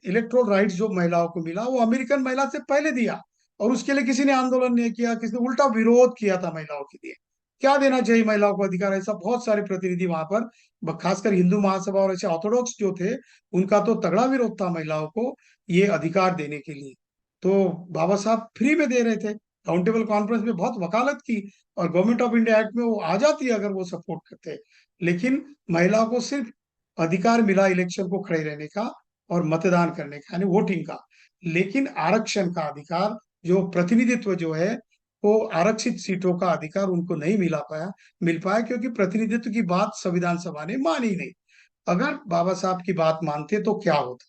इलेक्ट्रोल राइट्स जो महिलाओं को मिला वो अमेरिकन महिला से पहले दिया, और उसके लिए किसी ने आंदोलन नहीं किया, किसी ने उल्टा विरोध किया था महिलाओं के लिए। क्या देना चाहिए महिलाओं को अधिकार, ऐसा बहुत सारे प्रतिनिधि वहां पर, खासकर हिंदू महासभा और ऐसे ऑर्थोडॉक्स जो थे, उनका तो तगड़ा विरोध था महिलाओं को ये अधिकार देने के लिए। तो बाबा साहब फ्री में दे रहे थे, राउंड टेबल कॉन्फ्रेंस में बहुत वकालत की, और गवर्नमेंट ऑफ इंडिया एक्ट में वो आ जाती अगर वो सपोर्ट करते। लेकिन महिलाओं को सिर्फ अधिकार मिला इलेक्शन को खड़े रहने का और मतदान करने का, यानी वोटिंग का। लेकिन आरक्षण का अधिकार, जो प्रतिनिधित्व जो है, वो आरक्षित सीटों का अधिकार उनको नहीं मिल पाया, क्योंकि प्रतिनिधित्व की बात संविधान सभा ने मानी नहीं। अगर बाबा साहब की बात मानते तो क्या होता?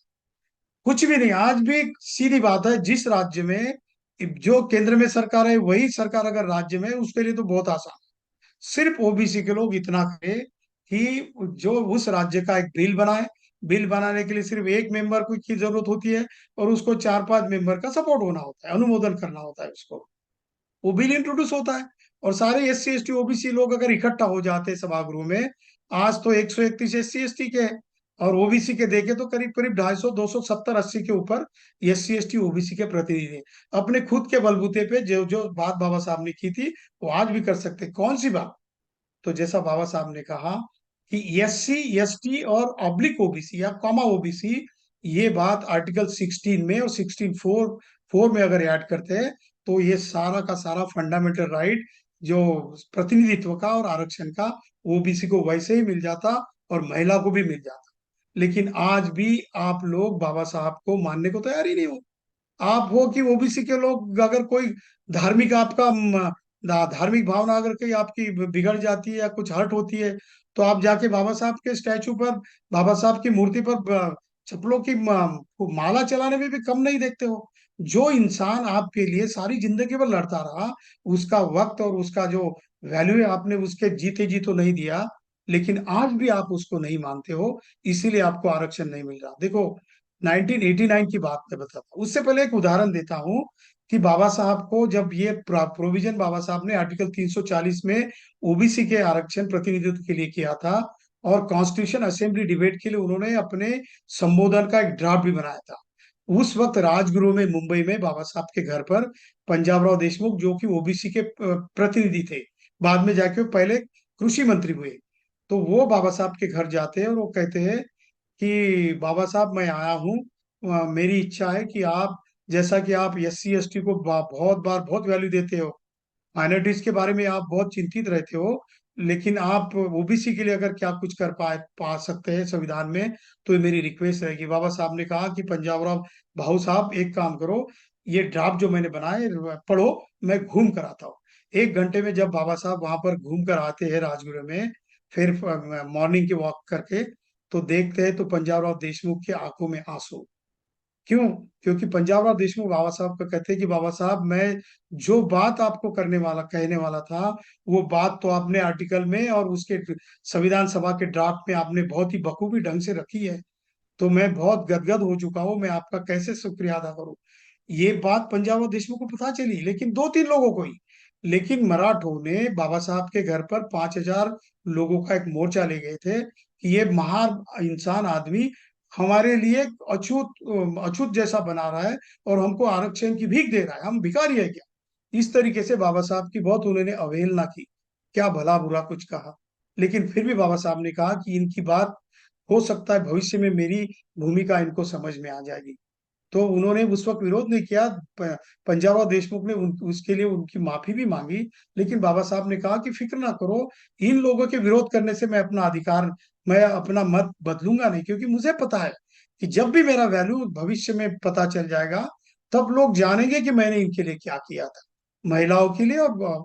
कुछ भी नहीं। आज भी सीधी बात है, जिस राज्य में जो केंद्र में सरकार है वही सरकार अगर राज्य में है, उसके लिए तो बहुत आसान है। सिर्फ ओबीसी के लोग इतना करें कि जो उस राज्य का एक बिल बनाए, बिल बनाने के लिए सिर्फ एक मेंबर को की जरूरत होती है, और उसको 4-5 मेंबर का सपोर्ट होना होता है, अनुमोदन करना होता है उसको, वो बिल इंट्रोड्यूस होता है। और सारे SC ST OBC लोग अगर इकट्ठा हो जाते हैं सभागृह में, आज तो 131 SC ST के हैं, और ओबीसी के देखे तो करीब करीब 250, 270, 80 के ऊपर SC ST OBC के प्रतिनिधि हैं। अपने खुद के बलबूते पे जो जो बात बाबा साहब ने की थी, वो आज भी कर सकते। कौन सी बात? तो जैसा बाबा साहब ने कहा कि SC ST और ऑब्लिक ओबीसी या कॉमा ओबीसी, ये बात आर्टिकल 16 में और 16(4) फोर में अगर ऐड करते हैं तो ये सारा का सारा फंडामेंटल राइट जो प्रतिनिधित्व का और आरक्षण का ओबीसी को वैसे ही मिल जाता और महिला को भी मिल जाता। लेकिन आज भी आप लोग बाबा साहब को मानने को तैयार ही नहीं हो। आप हो कि ओबीसी के लोग, अगर कोई धार्मिक आपका धार्मिक भावना अगर कोई आपकी बिगड़ जाती है या कुछ हर्ट होती है तो आप जाके बाबा साहब के स्टैचू पर, बाबा साहब की मूर्ति पर चप्पलों की को माला चलाने में भी कम नहीं देखते हो। जो इंसान आपके लिए सारी जिंदगी भर लड़ता रहा, उसका वक्त और उसका जो वैल्यू है आपने उसके जीते जी तो नहीं दिया, लेकिन आज भी आप उसको नहीं मानते हो, इसीलिए आपको आरक्षण नहीं मिल रहा। देखो 1989 की बात मैं बताता हूँ, उससे पहले एक उदाहरण देता हूँ कि बाबा साहब को जब ये प्रोविजन बाबा साहब ने आर्टिकल 340 में ओबीसी के आरक्षण प्रतिनिधित्व के लिए किया था, और कॉन्स्टिट्यूशन असेंबली डिबेट के लिए उन्होंने अपने संबोधन का एक ड्राफ्ट भी बनाया था। उस वक्त राजगृह में मुंबई में बाबा साहब के घर पर पंजाबराव देशमुख, जो कि ओबीसी के प्रतिनिधि थे, बाद में जाके वो पहले कृषि मंत्री हुए, तो वो बाबा साहब के घर जाते हैं और वो कहते हैं कि बाबा साहब मैं आया हूँ, मेरी इच्छा है कि आप, जैसा कि आप एससी एसटी को बहुत वैल्यू देते हो, माइनॉरिटीज के बारे में आप बहुत चिंतित रहते हो, लेकिन आप ओबीसी के लिए अगर क्या कुछ कर पा सकते हैं संविधान में, तो ये मेरी रिक्वेस्ट रहेगी। बाबा साहब ने कहा कि पंजाबराव भाऊ साहब एक काम करो, ये ड्राफ्ट जो मैंने बनाए पढ़ो, मैं घूम कर आता हूँ। 1 घंटे में जब बाबा साहब वहां पर घूम कर आते हैं राजगृह में, फिर मॉर्निंग की वॉक करके, तो देखते हैं तो पंजाबराव देशमुख की आंखों में आंसू। क्यों? क्योंकि पंजाबराव देशमुख बाबा साहब का कहते हैं कि बाबा साहब मैं जो बात आपको करने वाला कहने वाला था, वो बात तो आपने आर्टिकल में और उसके संविधान सभा के ड्राफ्ट में आपने बहुत ही बखूबी ढंग से रखी है, तो मैं बहुत गदगद हो चुका हूँ, मैं आपका कैसे शुक्रिया अदा करूं। ये बात पंजाबराव देशमुख को पता चली, लेकिन 2-3 लोगों को ही। लेकिन मराठों ने बाबा साहब के घर पर 5,000 लोगों का एक मोर्चा ले गए थे कि ये महान इंसान आदमी हमारे लिए अछूत जैसा बना रहा है और हमको आरक्षण की भीख दे रहा है, हम भिखारी है क्या। इस तरीके से बाबा साहब की बहुत उन्होंने अवहेलना की, क्या भला बुरा कुछ कहा। लेकिन फिर भी बाबा साहब ने कहा कि इनकी बात हो सकता है भविष्य में मेरी भूमिका इनको समझ में आ जाएगी, तो उन्होंने उस वक्त विरोध नहीं किया। पंजाबराव देशमुख ने उसके लिए उनकी माफी भी मांगी। लेकिन बाबा साहब ने कहा कि फिक्र ना करो, इन लोगों के विरोध करने से मैं अपना अधिकार, मैं अपना मत बदलूंगा नहीं, क्योंकि मुझे पता है कि जब भी मेरा वैल्यू भविष्य में पता चल जाएगा, तब लोग जानेंगे कि मैंने इनके लिए क्या किया था, महिलाओं के लिए और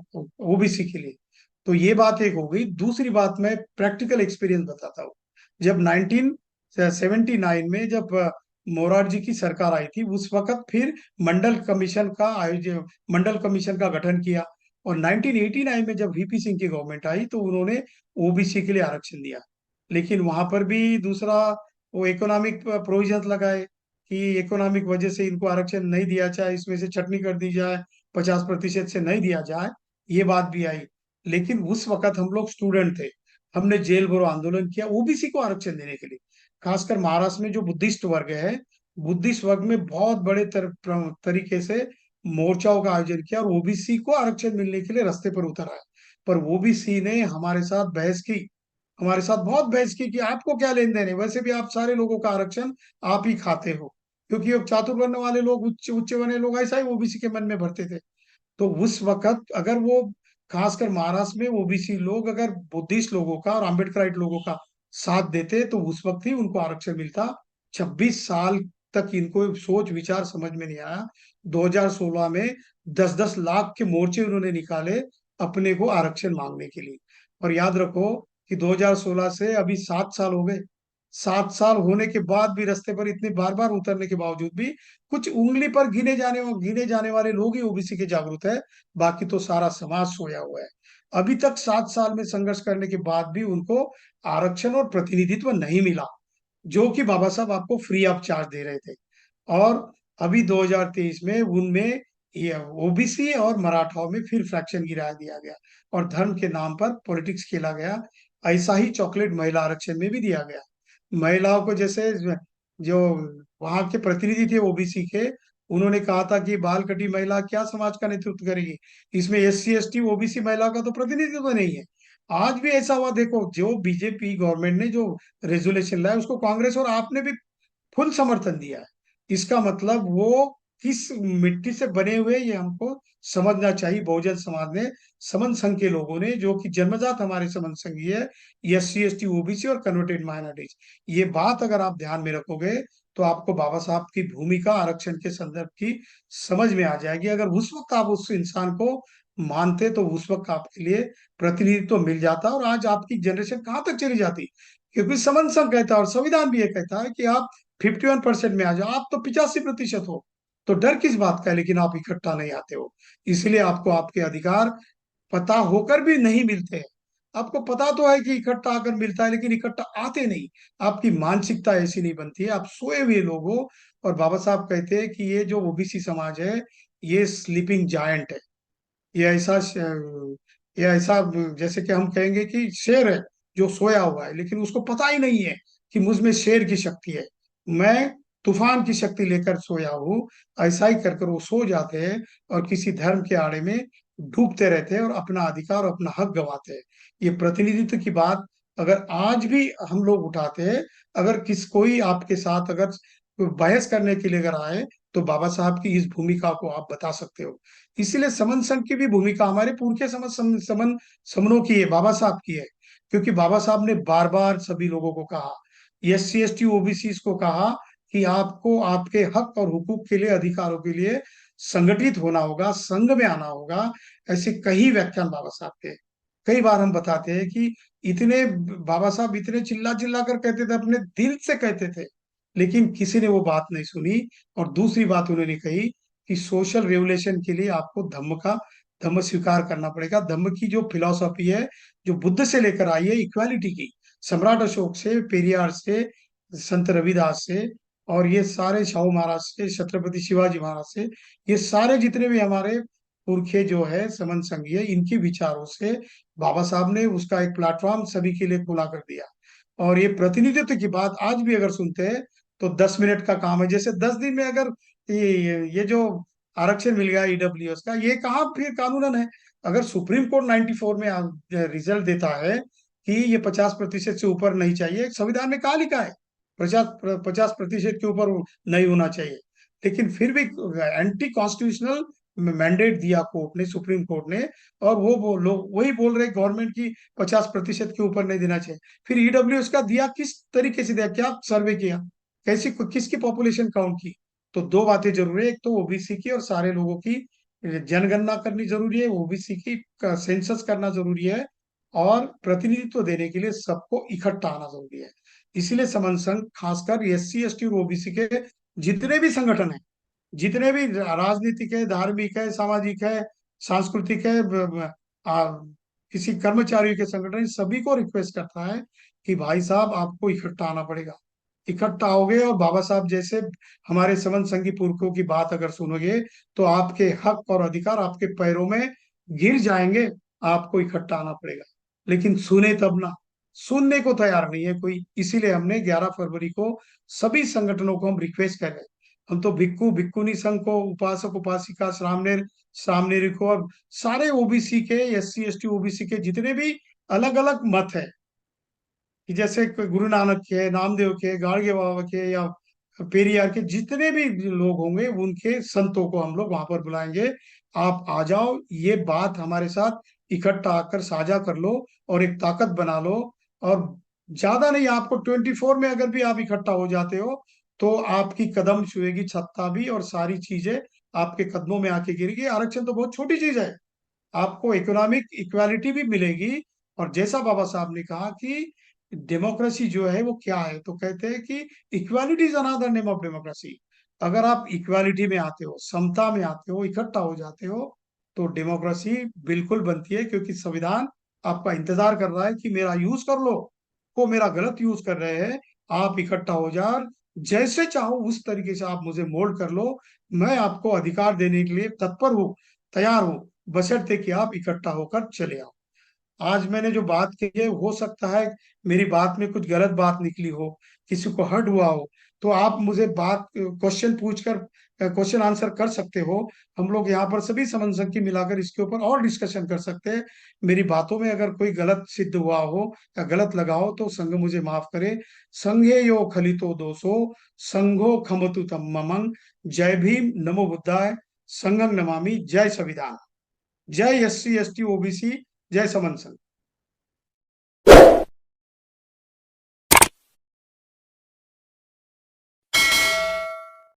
ओबीसी के लिए। तो ये बात एक हो गई। दूसरी बात मैं प्रैक्टिकल एक्सपीरियंस बताता हूँ। जब 1979 में जब मोरारजी की सरकार आई थी, उस वक्त फिर मंडल कमीशन का गठन किया, और 1989 में जब वीपी सिंह की गवर्नमेंट आई तो उन्होंने ओबीसी के लिए आरक्षण दिया। लेकिन वहां पर भी दूसरा वो इकोनॉमिक प्रोविजंस लगाए कि इकोनॉमिक वजह से इनको आरक्षण नहीं दिया जाए, इसमें से छटनी कर दी जाए, 50% से नहीं दिया जाए, ये बात भी आई। लेकिन उस वक्त हम लोग स्टूडेंट थे, हमने जेल भरो आंदोलन किया ओबीसी को आरक्षण देने के लिए। खासकर महाराष्ट्र में जो बुद्धिस्ट वर्ग है, बुद्धिस्ट वर्ग में बहुत बड़े तरीके से मोर्चाओं का आयोजन किया और ओबीसी को आरक्षण मिलने के लिए रास्ते पर उतर आए। पर ओबीसी ने हमारे साथ बहस की, हमारे साथ बहुत बहस की कि आपको क्या लेन देन है, वैसे भी आप सारे लोगों का आरक्षण आप ही खाते हो। क्योंकि अब चातुर्वर्ण वाले लोग, उच्च उच्च वर्ण लोग ऐसा ही ओबीसी के मन में भरते थे। तो उस वक्त अगर वो, खासकर महाराष्ट्र में ओबीसी लोग अगर बुद्धिस्ट लोगों का और अम्बेडकराइट लोगों का साथ देते तो उस वक्त ही उनको आरक्षण मिलता। 26 साल तक इनको सोच विचार समझ में नहीं आया। 2016 में 10-10 लाख के मोर्चे उन्होंने निकाले अपने को आरक्षण मांगने के लिए। और याद रखो कि 2016 से अभी 7 साल हो गए। 7 साल होने के बाद भी रास्ते पर इतने बार बार उतरने के बावजूद भी कुछ उंगली पर गिने जाने वाले लोग ही ओबीसी के जागरूक है, बाकी तो सारा समाज सोया हुआ है। अभी तक 7 साल में संघर्ष करने के बाद भी उनको आरक्षण और प्रतिनिधित्व नहीं मिला, जो कि बाबा साहब आपको फ्री ऑफ चार्ज दे रहे थे। और अभी 2023 में उनमें ये ओबीसी और मराठाओं में फिर फ्रैक्शन गिरा दिया गया और धर्म के नाम पर पॉलिटिक्स खेला गया। ऐसा ही चॉकलेट महिला आरक्षण में भी दिया गया। महिलाओं को जैसे जो वहां के प्रतिनिधि थे ओबीसी के, उन्होंने कहा था कि बाल कटी महिला क्या समाज का नेतृत्व करेगी, इसमें एससी एसटी ओबीसी महिला का तो प्रतिनिधित्व नहीं है। आज भी ऐसा हुआ, देखो जो बीजेपी गवर्नमेंट ने जो रेजुलेशन लाया उसको कांग्रेस और आपने भी फुल समर्थन दिया है। इसका मतलब वो किस मिट्टी से बने हुए, ये हमको समझना चाहिए। बहुजन समाज ने, समन संघ के लोगों ने, जो कि जन्मजात हमारे समन संघी है, SC ST OBC और कन्वर्टेड माइनॉरिटीज, ये बात अगर आप ध्यान में रखोगे तो आपको बाबा साहब की भूमिका आरक्षण के संदर्भ की समझ में आ जाएगी। अगर उस वक्त आप उस इंसान को मानते तो उस वक्त आपके लिए प्रतिनिधित्व तो मिल जाता, और आज आपकी जनरेशन कहाँ तक चली जाती। क्योंकि समन संघ कहता है और संविधान भी ये कहता है कि आप 51% में आ जाओ, आप तो 85% हो, तो डर किस बात का है। लेकिन आप इकट्ठा नहीं आते हो, इसलिए आपको आपके अधिकार पता होकर भी नहीं मिलते हैं। आपको पता तो है कि इकट्ठा आकर मिलता है, लेकिन इकट्ठा आते नहीं। आपकी मानसिकता ऐसी नहीं बनती है, आप सोए हुए लोग हो। और बाबा साहब कहते हैं कि ये जो OBC समाज है, ये स्लीपिंग जायंट है। ये ऐसा ये ऐसा, जैसे कि हम कहेंगे कि शेर है जो सोया हुआ है, लेकिन उसको पता ही नहीं है कि मुझ में शेर की शक्ति है, मैं तूफान की शक्ति लेकर सोया हूँ। ऐसा ही कर कर वो सो जाते हैं और किसी धर्म के आड़े में डूबते रहते हैं और अपना अधिकार और अपना हक गंवाते हैं। ये प्रतिनिधित्व की बात अगर आज भी हम लोग उठाते हैं, अगर कोई आपके साथ अगर बहस करने के लिए अगर आए, तो बाबा साहब की इस भूमिका को आप बता सकते हो। इसीलिए समन संघ की भी भूमिका हमारे पुरखे समन समनों की है, बाबा साहब की है। क्योंकि बाबा साहब ने बार बार सभी लोगों को कहा, SC ST OBC को कहा कि आपको आपके हक और हुकूक के लिए, अधिकारों के लिए संगठित होना होगा, संघ में आना होगा। ऐसे कई व्याख्यान बाबा साहब के, कई बार हम बताते हैं कि इतने बाबा साहब इतने चिल्ला चिल्ला कर कहते थे, अपने दिल से कहते थे, लेकिन किसी ने वो बात नहीं सुनी। और दूसरी बात उन्होंने कही कि सोशल रेवोल्यूशन के लिए आपको धम्म स्वीकार करना पड़ेगा। धम्म की जो फिलॉसफी है, जो बुद्ध से लेकर आई है, इक्वालिटी की, सम्राट अशोक से, पेरियार से, संत रविदास से, और ये सारे शाहू महाराज से, छत्रपति शिवाजी महाराज से, ये सारे जितने भी हमारे पुरखे जो है समन संघीय, इनके विचारों से बाबा साहब ने उसका एक प्लेटफॉर्म सभी के लिए खुला कर दिया। और ये प्रतिनिधित्व की बात आज भी अगर सुनते हैं तो 10 मिनट का काम है। जैसे 10 दिन में अगर ये जो आरक्षण मिल गया EWS का, ये कहाँ फिर कानूनन है। अगर सुप्रीम कोर्ट 94 में रिजल्ट देता है कि ये 50% से ऊपर नहीं चाहिए, संविधान में कहाँ लिखा है 50% के ऊपर नहीं होना चाहिए, लेकिन फिर भी एंटी कॉन्स्टिट्यूशनल मैंडेट दिया कोर्ट ने, सुप्रीम कोर्ट ने। और वो लोग वही बोल रहे गवर्नमेंट की 50% के ऊपर नहीं देना चाहिए। फिर EWS का दिया किस तरीके से दिया, क्या सर्वे किया, कैसी किसकी पॉपुलेशन काउंट की। तो दो बातें जरूरी है, एक तो OBC की और सारे लोगों की जनगणना करनी जरूरी है, OBC की सेंसस करना जरूरी है, और प्रतिनिधित्व देने के लिए सबको इकट्ठा आना जरूरी है। इसीलिए समन संघ, खासकर SC ST और OBC के जितने भी संगठन हैं, जितने भी राजनीतिक है, धार्मिक है, सामाजिक है, सांस्कृतिक है, किसी कर्मचारियों के संगठन, सभी को रिक्वेस्ट करता है कि भाई साहब आपको इकट्ठा आना पड़ेगा। इकट्ठा होगे और बाबा साहब जैसे हमारे समन संघी पुरखों की बात अगर सुनोगे, तो आपके हक और अधिकार आपके पैरों में गिर जाएंगे। आपको इकट्ठा आना पड़ेगा, लेकिन सुने तब ना, सुनने को तैयार नहीं है कोई। इसीलिए हमने 11 फरवरी को सभी संगठनों को हम रिक्वेस्ट कर रहे हैं। हम तो भिक्खू भिक्खुनी संघ को, उपासक उपासिका, सामनेर सामनेरी को, और सारे OBC के, SC ST OBC के जितने भी अलग अलग मत है, कि जैसे कोई गुरु नानक के, नामदेव के, गाड़गे बाबा के, या पेरियार के, जितने भी लोग होंगे उनके संतों को हम लोग वहां पर बुलाएंगे। आप आ जाओ, ये बात हमारे साथ इकट्ठा आकर साझा कर लो और एक ताकत बना लो। और ज्यादा नहीं, आपको 24 में अगर भी आप इकट्ठा हो जाते हो, तो आपकी कदम छुएगी छत्ता भी, और सारी चीजें आपके कदमों में आके गिरेगी। आरक्षण तो बहुत छोटी चीज है, आपको इकोनॉमिक इक्वालिटी भी मिलेगी। और जैसा बाबा साहब ने कहा कि डेमोक्रेसी जो है वो क्या है, तो कहते हैं कि equality is another name of democracy. अगर आप इक्वालिटी में आते हो, समता में आते हो, इकट्ठा हो जाते हो, तो डेमोक्रेसी बिल्कुल बनती है। क्योंकि संविधान आपका इंतजार कर रहा है कि मेरा यूज कर लो, को मेरा गलत यूज कर रहे हैं। आप इकट्ठा हो जाओ, जैसे चाहो उस तरीके से आप मुझे मोल्ड कर लो, मैं आपको अधिकार देने के लिए तत्पर हूँ, तैयार हूँ, बशर्ते कि आप इकट्ठा होकर चले आओ। आज मैंने जो बात की है, हो सकता है मेरी बात में कुछ गलत बात निकली हो, किसी को हर्ट हुआ हो, तो आप मुझे बात क्वेश्चन पूछकर क्वेश्चन आंसर कर सकते हो। हम लोग यहाँ पर सभी समझ मिलाकर इसके ऊपर और डिस्कशन कर सकते हैं। मेरी बातों में अगर कोई गलत सिद्ध हुआ हो या गलत लगा हो तो संघ मुझे माफ करे। संघे यो खलितो दोषो, संघो खमतु तममं। जय भीम, नमो बुद्धाय, संघं नमामि, जय संविधान, जय SC ST OBC, जय समन संघ।